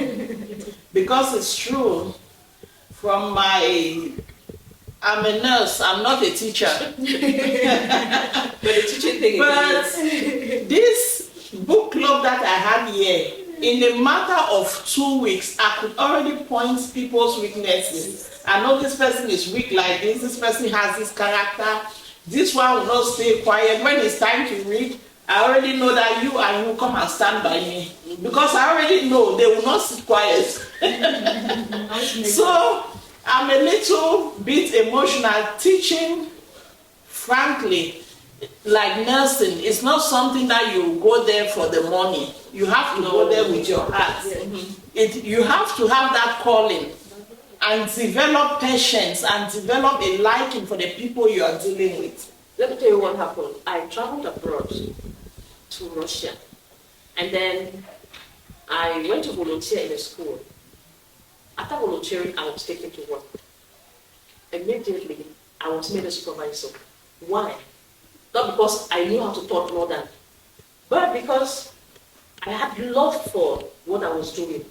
because it's true. I'm a nurse, I'm not a teacher. But the teaching thing But is this book club that I had here, in a matter of 2 weeks, I could already point people's weaknesses. I know this person is weak like this person has this character, this one will not stay quiet. When it's time to read, I already know that you come and stand by me. Because I already know they will not sit quiet. So I'm a little bit emotional. Teaching, frankly, like nursing, it's not something that you go there for the money. You have to go there with your heart. You have to have that calling and develop patience and develop a liking for the people you are dealing with. Let me tell you what happened. I traveled abroad to Russia, and then I went to volunteer in a school. After volunteering, I was taken to work. Immediately, I was made a supervisor. Why? Not because I knew how to talk more than, but because I had love for what I was doing.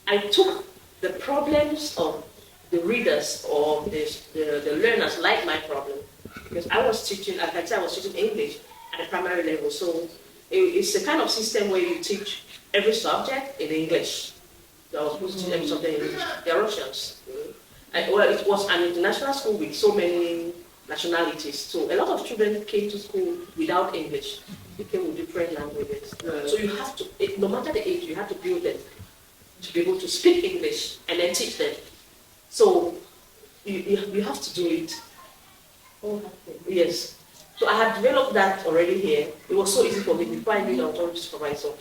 I took the problems of the readers or the learners like my problem, because I was teaching, at that time I was teaching English at the primary level. So it's a kind of system where you teach every subject in English. So I was supposed to teach every subject in English. They are Russians. Well, it was an international school with so many nationalities. So a lot of children came to school without English. They came with different languages. So you have to, no matter the age, you have to build them to be able to speak English and then teach them. So you have to do it. Yes. So I had developed that already here. It was so easy for me before I knew the authority supervisor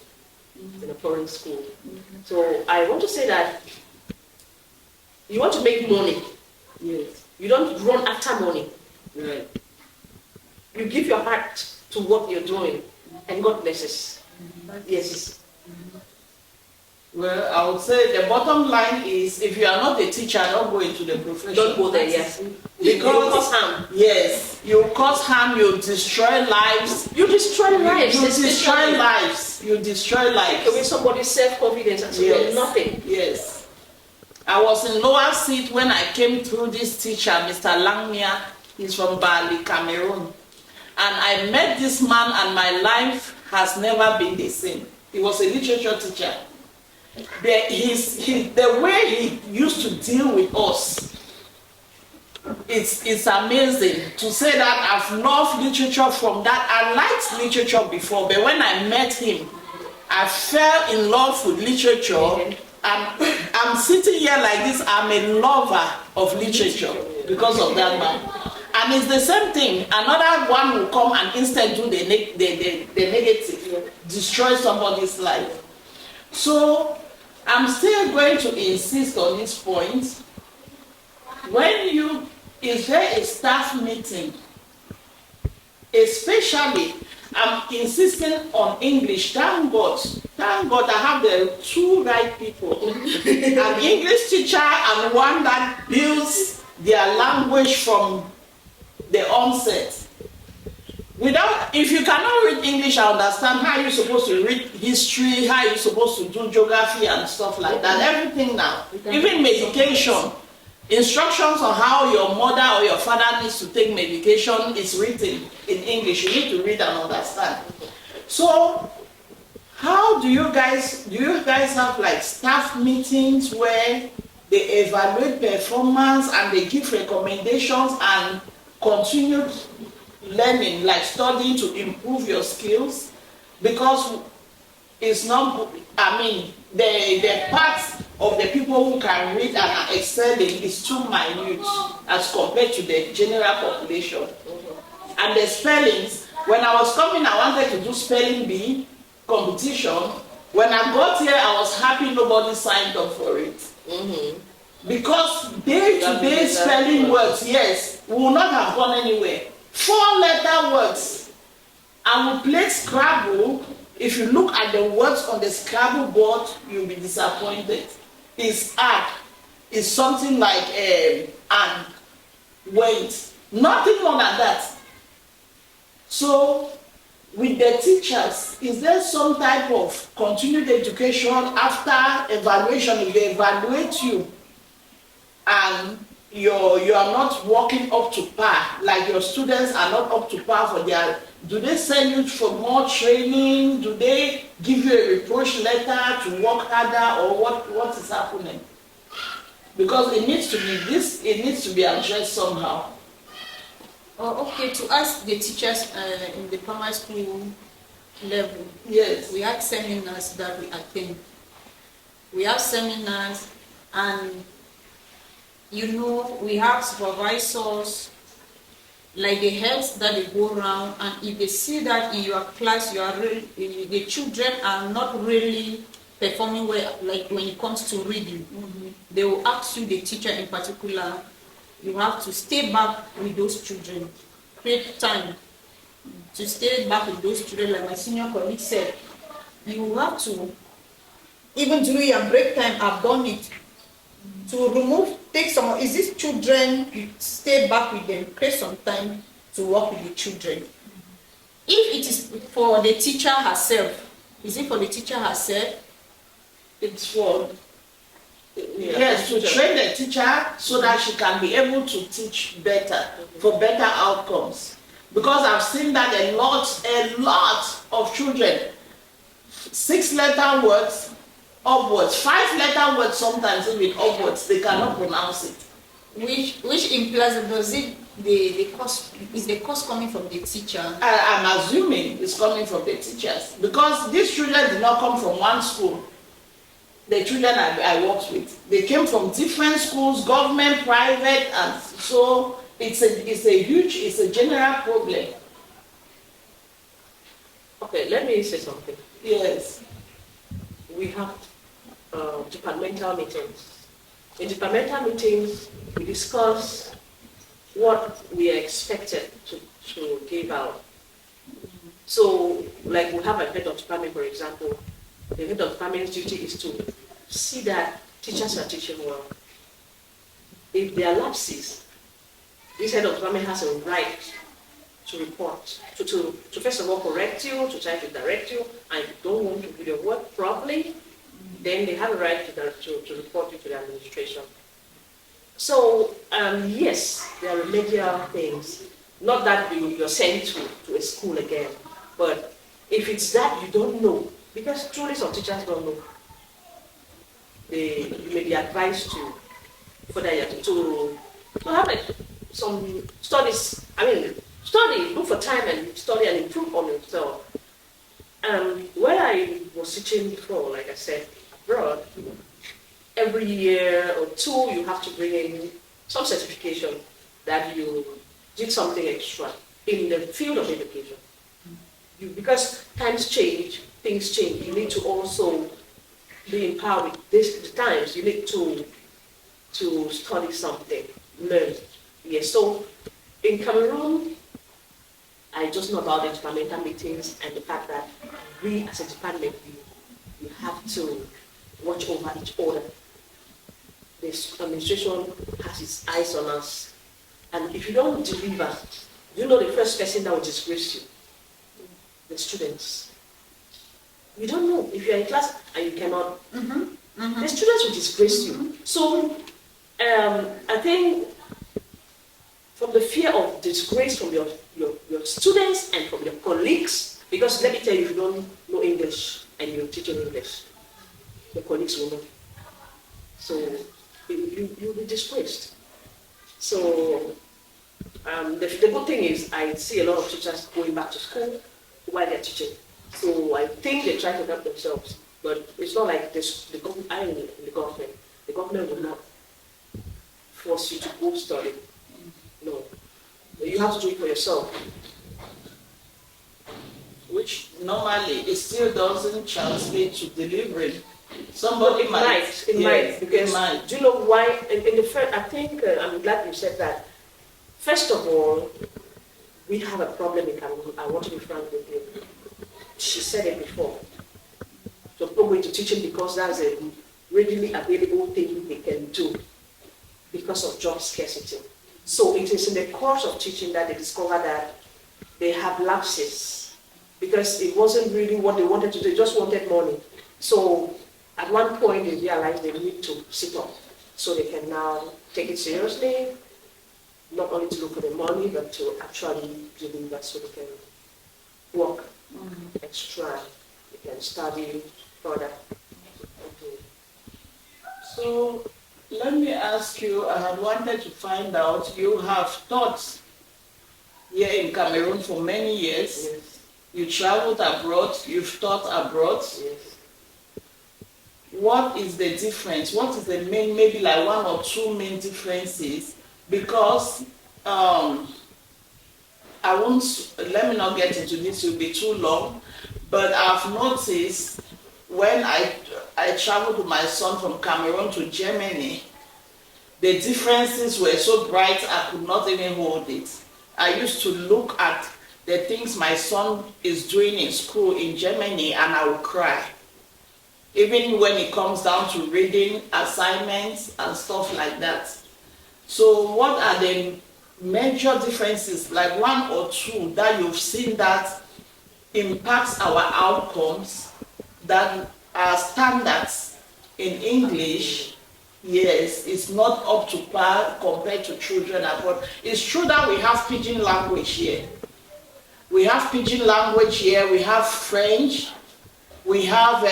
in a foreign school. So I want to say that you want to make money. Yes. You don't run after money. Right. You give your heart to what you're doing, and God blesses. Yes. Well, I would say the bottom line is, if you are not a teacher, don't go into the profession. Don't go there, yes. Because you cause harm. Yes, you cause harm, you destroy lives. You destroy lives. You destroy lives. You destroy lives. Take away somebody's self-confidence and Yes. nothing. Yes. I was in lower seat when I came through this teacher, Mr. Langmia. He's from Bali, Cameroon. And I met this man and my life has never been the same. He was a literature teacher. The way he used to deal with us, it's amazing to say that I've loved literature from that. I liked literature before, but when I met him, I fell in love with literature. And I'm sitting here like this, I'm a lover of literature because of that man. And it's the same thing. Another one will come and instead do the negative, destroy somebody's life. So I'm still going to insist on this point. Is there a staff meeting, especially, I'm insisting on English. Thank God I have the two right people. An English teacher and one that builds their language from the onset. If you cannot read English, I understand how you're supposed to read history, how you're supposed to do geography and stuff like that. Everything now, even medication. Instructions on how your mother or your father needs to take medication is written in English. You need to read and understand. So, how do you guys have like staff meetings where they evaluate performance and they give recommendations and continue learning, like studying to improve your skills? Because it's not, the parts of the people who can read and are excelling is too minute as compared to the general population. And the spellings, when I was coming, I wanted to do spelling bee competition. When I got here, I was happy nobody signed up for it. Because day-to-day spelling words, yes, we will not have gone anywhere. 4-letter words, And we played Scrabble. If you look at the words on the Scrabble board, you'll be disappointed. It's hard. It's something like and, went. Nothing more than that. So, with the teachers, is there some type of continued education after evaluation? If they evaluate you and you are not working up to par, like your students are not up to par for their, do they send you for more training? Do they give you a reproach letter to work harder, or what is happening? Because it needs to be addressed somehow. Oh, okay, to us, the teachers in the primary school level, Yes. we have seminars that we attend. We have seminars, and we have supervisors, like the heads that they go around, and if they see that in your class the children are not really performing well, like when it comes to reading, they will ask you, the teacher in particular, you have to stay back with those children, create time to stay back with those children. Like my senior colleague said, you have to, even during your break time, I've done it, to take some, is these children, you stay back with them, create some time to work with the children. If it is for the teacher herself, is it for the teacher herself? It's for, yes, to train the teacher so that she can be able to teach better, for better outcomes. Because I've seen that a lot of children, 6-letter words, upwards, 5-letter words sometimes even upwards, they cannot pronounce it. Which implies, does it, the cost, is the cost coming from the teacher? I'm assuming it's coming from the teachers, because these children did not come from one school. The children I worked with, they came from different schools, government, private, and so it's a general problem. Okay, let me say something. Yes. We have departmental meetings. In departmental meetings, we discuss what we are expected to give out. So, like we have a head of department, for example. The head of department's duty is to see that teachers are teaching well. If there are lapses, this head of department has a right to report, to first of all correct you, to try to direct you, and if you don't want to do your work properly, then they have a right to report you to the administration. So, yes, there are remedial things. Not that you're sent to a school again, but if it's that you don't know, because truly some teachers don't know, you may be advised to have some studies. Study, look for time and study and improve on yourself. When I was teaching before, like I said, abroad, every year or two you have to bring in some certification that you did something extra in the field of education. Because times change, things change. You need to also be empowered with the times. You need to study something, learn. Yes. So in Cameroon, I just know about the departmental meetings and the fact that we as a department, you have to watch over each other. The administration has its eyes on us. And if you don't deliver, you know the first person that will disgrace you? The students. You don't know if you're in class and you cannot. The students will disgrace you. So I think from the fear of disgrace from your students and from your colleagues, because let me tell you, if you don't know English and you're teaching English, your colleagues will know. So you'll be disgraced. So the good thing is I see a lot of teachers going back to school while they're teaching. So I think they try to help themselves. But it's not like this, the government. The government will not force you to go study. No. You have to do it for yourself. Which normally it still doesn't translate to delivering. Somebody it might, because do you know why? In the first, I think I'm glad you said that. First of all, we have a problem in Cameroon. I want to be frank with you. She said it before. So I'm going to teach him because that's a readily available thing they can do because of job scarcity. So it is in the course of teaching that they discover that they have lapses because it wasn't really what they wanted to do, they just wanted money. So at one point they realized they need to sit up so they can now take it seriously, not only to look for the money, but to actually deliver so they can work extra, they can study further. So let me ask you, I had wanted to find out, you have taught here in Cameroon for many years. Yes. You traveled abroad, you've taught abroad. Yes. What is the difference? What is the main, maybe like one or two main differences? Because I won't, let me not get into this, it will be too long, but I've noticed when I traveled with my son from Cameroon to Germany, the differences were so bright I could not even hold it. I used to look at the things my son is doing in school in Germany and I would cry. Even when it comes down to reading assignments and stuff like that. So what are the major differences, like one or two, that you've seen that impacts our outcomes, that our standards in English, yes, it's not up to par compared to children abroad. It's true that we have pidgin language here. We have pidgin language here, we have French, we have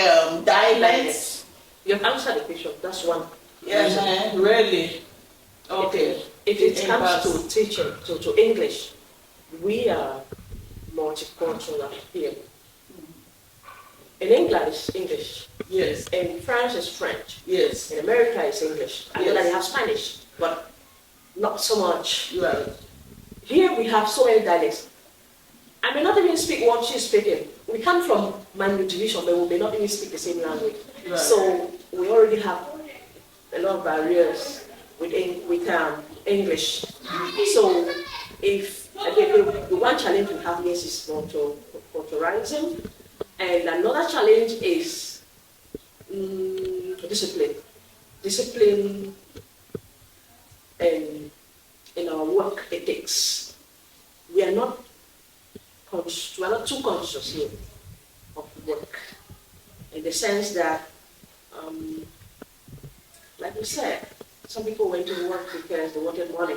dialects. You've answered the question, that's one. Yes, really? Okay. If it comes to teaching, to English, we are multicultural here. In England, it's English. Yes. In France, it's French. Yes. In America, it's English. I know Yes. that they have Spanish, but not so much. Right. Here we have so many dialects. I may not even speak what she's speaking. We come from minute division, but we may not even speak the same language. Right. So we already have a lot of barriers with English. So if the one challenge we have here is multiculturalism, and another challenge is discipline. Discipline in our work ethics. We are not too conscious here of work, in the sense that, like we said, some people went to work because they wanted money.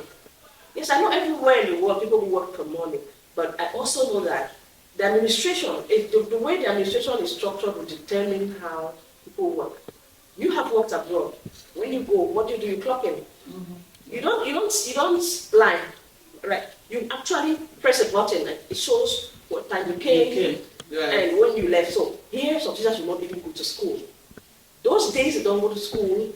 Yes, I know everywhere in the world people work for money, but I also know that the administration, the way the administration is structured will determine how people work. You have worked abroad. When you go, what do? You clock in. Mm-hmm. You don't lie, right? You actually press a button and it shows what time you came. Right. And when you left. So here, some teachers will not even go to school. Those days they don't go to school,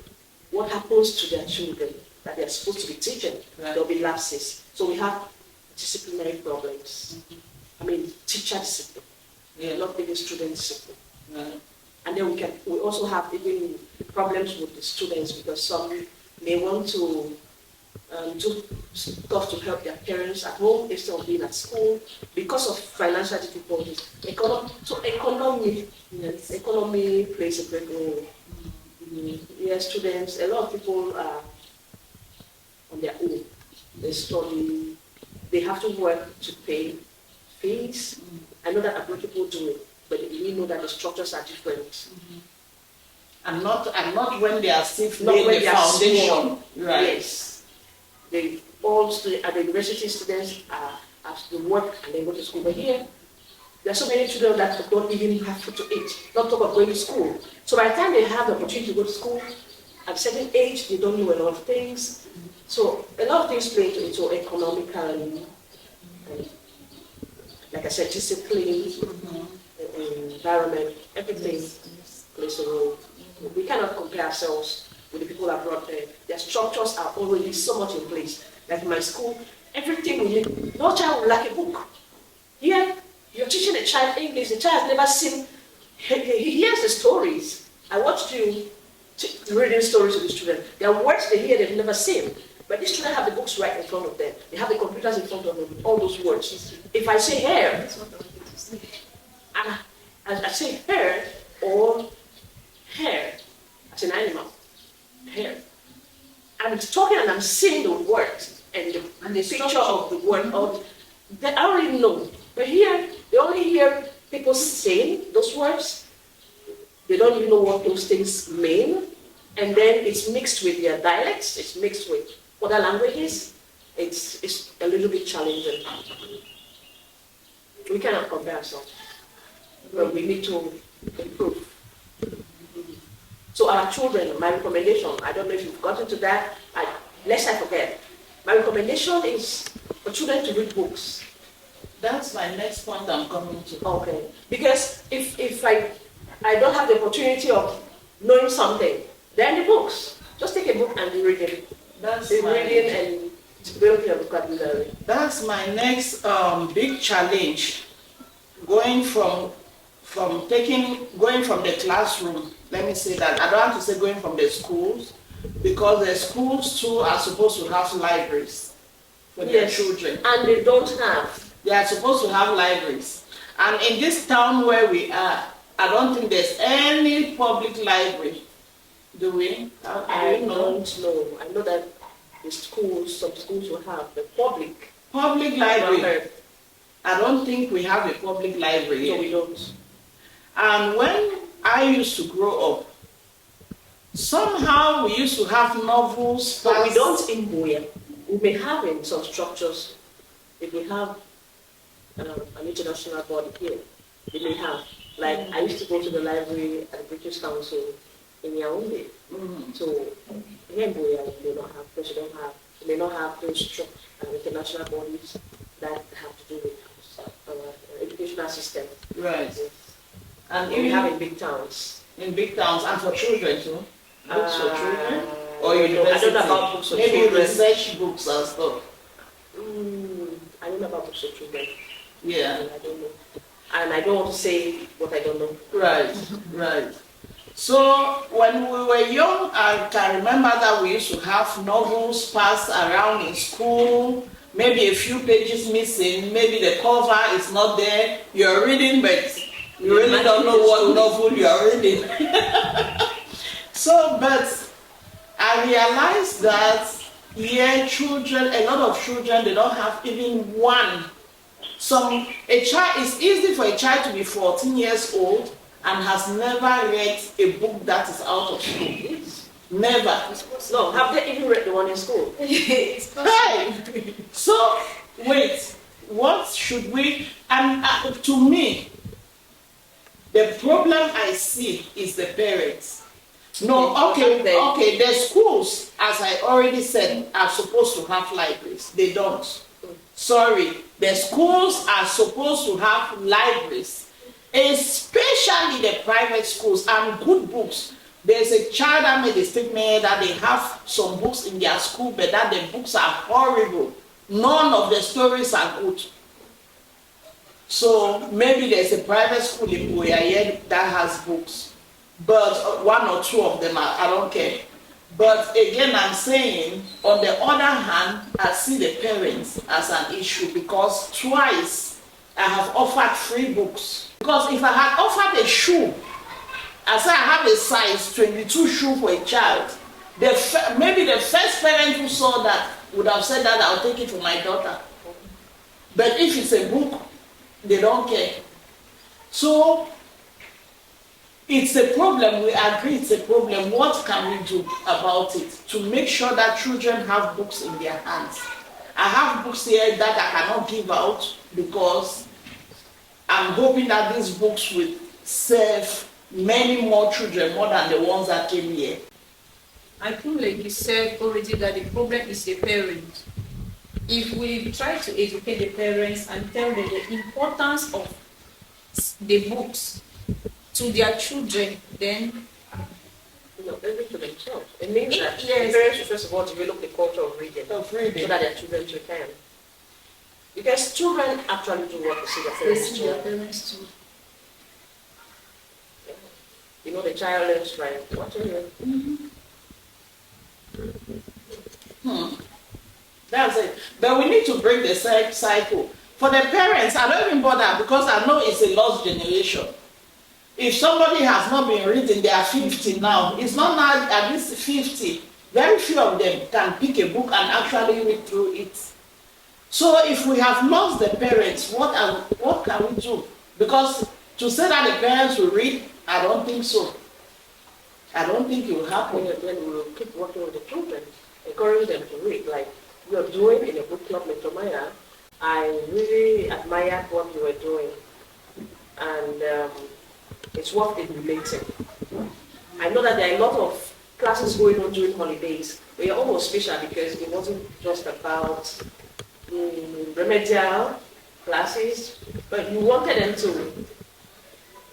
what happens to their children that they're supposed to be teaching? Right. There'll be lapses. So we have disciplinary problems. Mm-hmm. I mean, teacher discipline, not even student discipline. Right. And then we also have even problems with the students because some may want to do stuff to help their parents at home instead of being at school because of financial difficulties. Economy plays a great role. Yes, students, a lot of people are on their own. They study, they have to work to pay fees. I know that abroad people do it, but we know that the structures are different. And not when they are still laying the foundation. Right. Yes. They all at the university students have to work and they go to school. But here, there are so many children that don't even have food to eat, not talk about going to school. So by the time they have the opportunity to go to school, at a certain age, they don't know a lot of things. So a lot of things play into economically, like I said, discipline, environment, everything plays a role. We cannot compare ourselves with the people abroad there. Their structures are already so much in place. Like in my school, everything we need, no child will lack a book. Here, you're teaching a child English, the child has never seen, he hears the stories. I watched you reading stories to the students. There are words they hear they've never seen. But But these children have the books right in front of them. They have the computers in front of them with all those words. If I say hair, I say hair or hair as an animal, hair. I'm talking and I'm saying the words and the picture of the word. I already know. But here, they only hear people saying those words. They don't even know what those things mean. And then it's mixed with their dialects, it's mixed with other languages. It's a little bit challenging. We cannot compare ourselves, but we need to improve. So our children, my recommendation, I don't know if you've gotten to that, lest I forget, my recommendation is for children to read books. That's my next point I'm coming to. Okay. Because if I don't have the opportunity of knowing something, then the books. Just take a book and be reading. Reading and developing your vocabulary. That's my next big challenge. Going from the classroom. Let me say that. I don't have to say going from the schools, because the schools too are supposed to have libraries for their children. And they don't have. They are supposed to have libraries. And in this town where we are, I don't think there's any public library. Do we? I don't know. I know that some schools will have the public library. I don't think we have a public library. No, we don't. And when I used to grow up, somehow we used to have novels. But we don't in Buea. We may have in some structures. If we have an international body here, we may have. Like I used to go to the library at the British Council in Yaoundé. So here in Buea, we may not have, because we may not have those international bodies that have to do with our educational system. Right. And we have in big towns. In big towns, and for children too. Books for children? Or I university? don't know about books for Maybe children. research books and stuff. I don't know about books for children. Yeah. I don't know. And I don't want to say what I don't know. Right, right. So when we were young, I can remember that we used to have novels passed around in school, maybe a few pages missing, maybe the cover is not there. You're reading, but you really don't know what novel you're reading. So, but I realized that here children, a lot of children, they don't have even one. It's easy for a child to be 14 years old and has never read a book that is out of school. Never. No, have they even read the one in school? Hey! So, wait, what should we, and to me, the problem I see is the parents. No, okay, the schools, as I already said, are supposed to have libraries. They don't. Sorry, the schools are supposed to have libraries, especially the private schools, and good books. There's a child that made a statement that they have some books in their school, but that the books are horrible. None of the stories are good. So maybe there's a private school in Buea that has books, but one or two of them, I don't care. But again, I'm saying, on the other hand, I see the parents as an issue, because twice I have offered free books. Because if I had offered a shoe, as I have a size 22 shoe for a child, maybe the first parent who saw that would have said that I'll take it for my daughter. But if it's a book, they don't care. So it's a problem. We agree it's a problem. What can we do about it to make sure that children have books in their hands? I have books here that I cannot give out, because I'm hoping that these books will serve many more children, more than the ones that came here. I think, like you said already, that the problem is the parent. If we try to educate the parents and tell them the importance of the books to their children, then They read to themselves. It means that Yes. parents should first of all develop the culture of reading, Of reading. so that their children too can. Because children actually do what they see their they parents see do. their parents too. You know, the child learns by watching you. That's it. But we need to break the cycle. For the parents, I don't even bother because I know it's a lost generation. If somebody has not been reading, they are 50 now. It's not now at least 50. Very few of them can pick a book and actually read through it. So if we have lost the parents, what can we do? Because to say that the parents will read, I don't think so. I don't think it will happen. Then we will keep working with the children, encourage them to read. Like you're doing in a book club, Mentor Maya. I really admired what you were doing. And it's worth emulating. I know that there are a lot of classes going on during holidays. We are almost special because it wasn't just about remedial classes, but you wanted them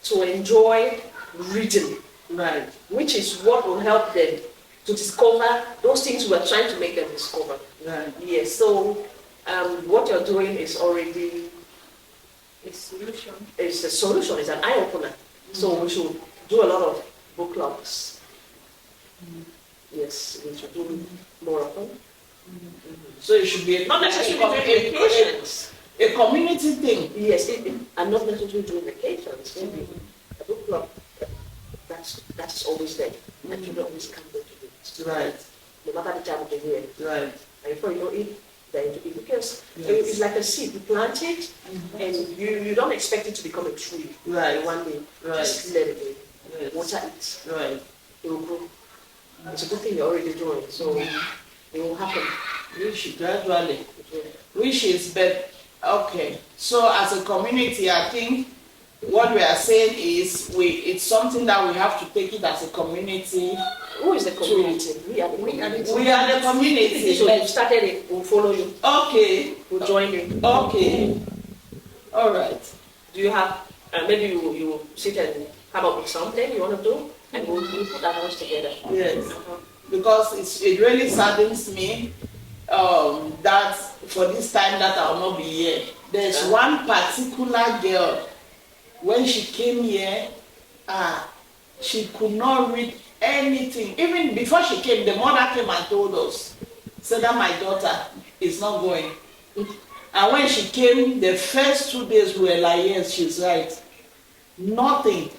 to enjoy reading, Right. which is what will help them to discover those things we are trying to make them discover. Right. Yes, so what you're doing is already A solution. is a solution, is an eye-opener. So we should do a lot of book clubs. Yes, we should do more of them. So it should be Not necessarily during vacations. a community thing. Yes, and not necessarily during vacations. Maybe a book club that's always there. And you always come to it. Right. No matter the time of the year. Right. And before you know it, they're into it. Because Yes. it's like a seed. You plant it, and you don't expect it to become a tree Right. one day. Right. Just let it be. Yes. Water it. Right. It will grow. It's a good thing you're already doing. So it will happen. Which gradually, which is better. Okay. So as a community, I think what we are saying is it's something that we have to take it as a community. Who is the community? We are the community. We are the community. So you started it, we'll follow you, Okay. we'll join you. Okay. All right. Do you have, maybe you sit and come up with something you want to do, and we'll put our hands together. Yes. Because it really saddens me that for this time that I will not be here. There's one particular girl, when she came here, she could not read anything. Even before she came, the mother came and told us, said that my daughter is not going. And when she came, the first 2 days we were like, yes, she's right. Nothing.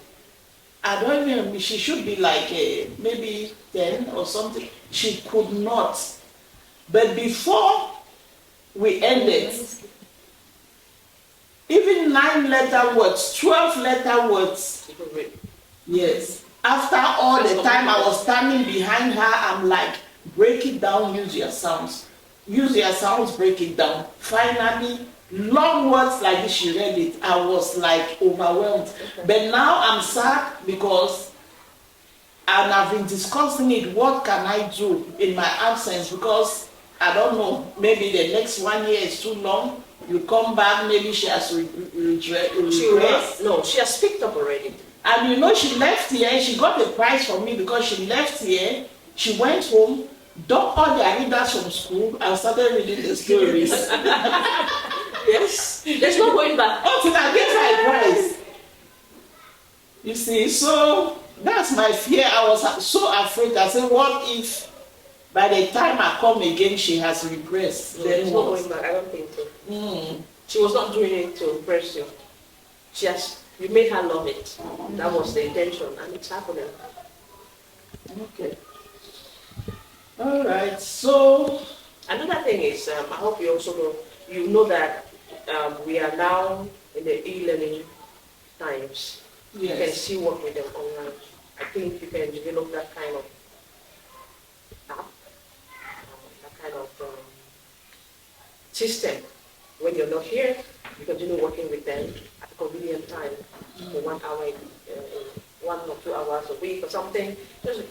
I don't even, she should be like maybe 10 or something. She could not. But before we ended, even 9 letter words, 12 letter words. You can read. Yes. After all the time I was standing behind her, I'm like, break it down, use your sounds. Use your sounds, break it down. Finally, long words like this, she read it. I was like overwhelmed. Okay. But now I'm sad because, and I've been discussing it, what can I do in my absence? Because I don't know, maybe the next 1 year is too long. You come back, maybe she has regressed. No, she has picked up already. And you know, she left here, she got a prize from me because she left here, she went home, dumped all the readers from school, and started reading the stories. Yes. There's no going back. Until I get her a prize. You see, so that's my fear. I was so afraid. I said, what if by the time I come again, she has regressed? No, Then there's no what? going back. I don't think so. She was not doing it to impress you. You made her love it. That was the intention, and it's happening. Okay. All right. So Another thing is, I hope you also know that we are now in the e-learning times. You can yes. see work with them online. I think you can develop that kind of app, that kind of system. When you're not here, you continue working with them at a convenient time for 1 hour, 1 or 2 hours a week or something. Just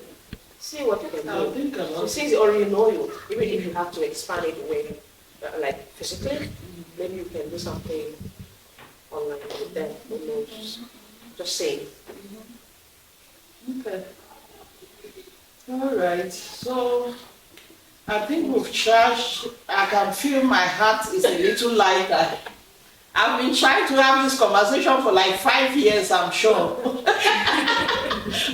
see what you can I'll do. think about So it. since they already know you, even if you have to expand it away, like physically, maybe you can do something online with them. Who knows? Just saying. Okay. All right. So I think with church, I can feel my heart is a little lighter. I've been trying to have this conversation for like 5 years, I'm sure.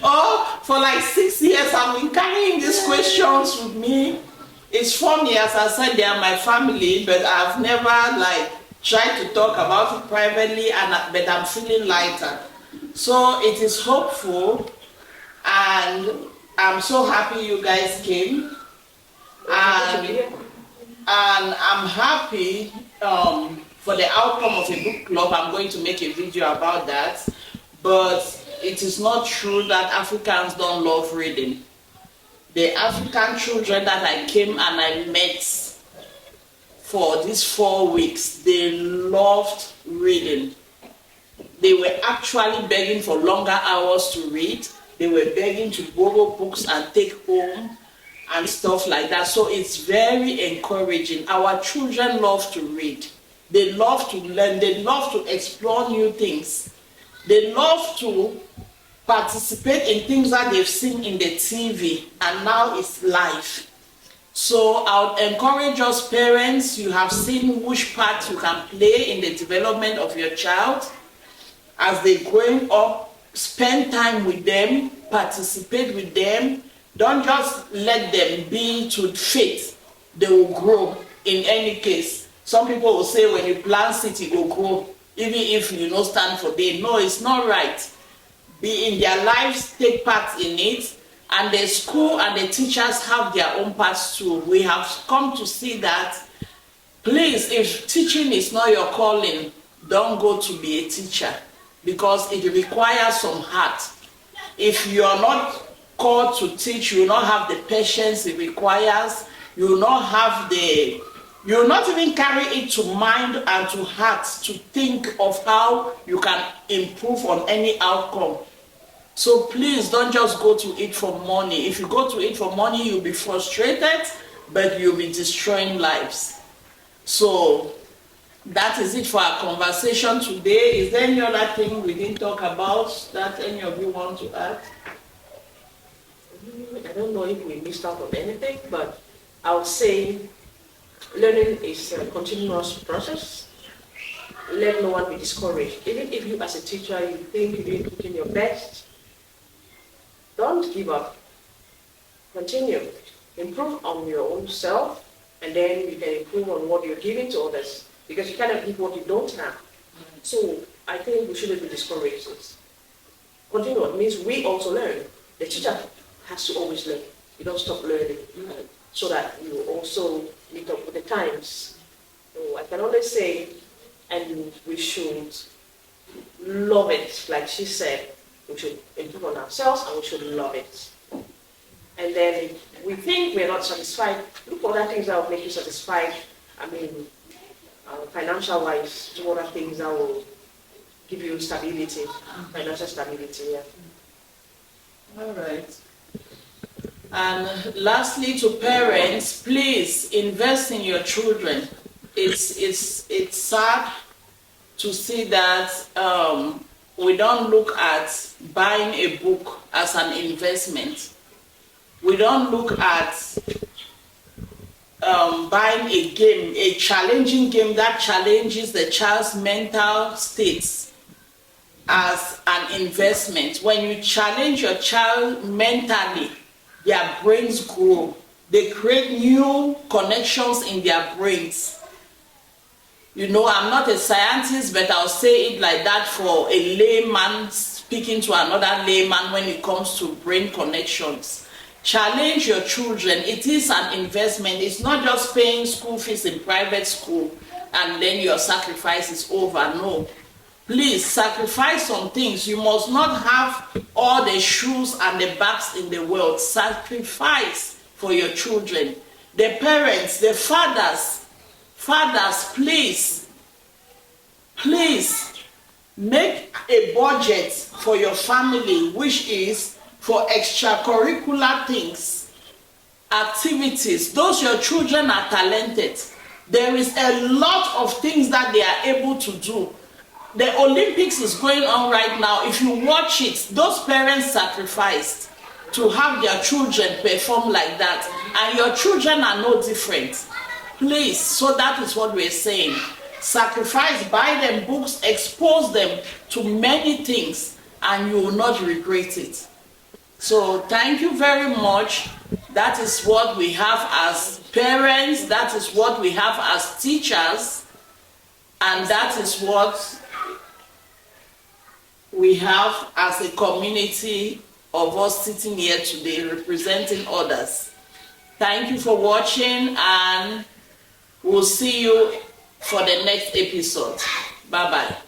Or for like 6 years, I've been carrying these questions with me. It's funny, as I said, they are my family, but I've never like tried to talk about it privately, but I'm feeling lighter. So it is hopeful, and I'm so happy you guys came. And I'm happy for the outcome of a book club. I'm going to make a video about that. But it is not true that Africans don't love reading. The African children that I came and I met for these 4 weeks, they loved reading. They were actually begging for longer hours to read. They were begging to borrow books and take home and stuff like that. So it's very encouraging. Our children love to read. They love to learn. They love to explore new things. They love to participate in things that they've seen in the TV, and now it's live. So I would encourage us parents, you have seen which part you can play in the development of your child. As they're growing up, spend time with them, participate with them. Don't just let them be to faith. They will grow in any case. Some people will say when you plant seed, it will grow, even if you don't stand for them. No, it's not right. Be in their lives, take part in it. And the school and the teachers have their own parts too. We have come to see that. Please, if teaching is not your calling, don't go to be a teacher, because it requires some heart. If you are not called to teach, you will not have the patience it requires. You will not have the, you will not even carry it to mind and to heart to think of how you can improve on any outcome. So please don't just go to it for money. If you go to it for money, you'll be frustrated, but you'll be destroying lives. So that is it for our conversation today. Is there any other thing we didn't talk about that any of you want to add? I don't know if we missed out on anything, but I would say learning is a continuous process. Let no one be discouraged. Even if you as a teacher, you think you didn't put in your best, don't give up. Continue. Improve on your own self, and then you can improve on what you're giving to others, because you cannot give what you don't have. So I think we shouldn't be discouraged. Continue. It means we also learn. The teacher has to always learn. You don't stop learning, so that you also meet up with the times. So I can only say, and we should love it, like she said. We should improve on ourselves, and we should love it. And then if we think we're not satisfied, look for other things that will make you satisfied. I mean, financial wise, do other things that will give you stability, financial stability. Yeah. All right. And lastly, to parents, please invest in your children. It's sad to see that we don't look at buying a book as an investment. We don't look at buying a game, a challenging game that challenges the child's mental states, as an investment. When you challenge your child mentally, their brains grow. They create new connections in their brains. You know, I'm not a scientist, but I'll say it like that for a layman speaking to another layman when it comes to brain connections. Challenge your children. It is an investment. It's not just paying school fees in private school and then your sacrifice is over. No. Please sacrifice some things. You must not have all the shoes and the bags in the world. Sacrifice for your children. The parents, the fathers, please make a budget for your family, which is for extracurricular things, activities. Those your children are talented. There is a lot of things that they are able to do. The Olympics is going on right now. If you watch it, those parents sacrificed to have their children perform like that, and your children are no different. Please, so that is what we're saying. Sacrifice, buy them books, expose them to many things, and you will not regret it. So thank you very much. That is what we have as parents, that is what we have as teachers, and that is what we have as a community of us sitting here today representing others. Thank you for watching, and we'll see you for the next episode. Bye-bye.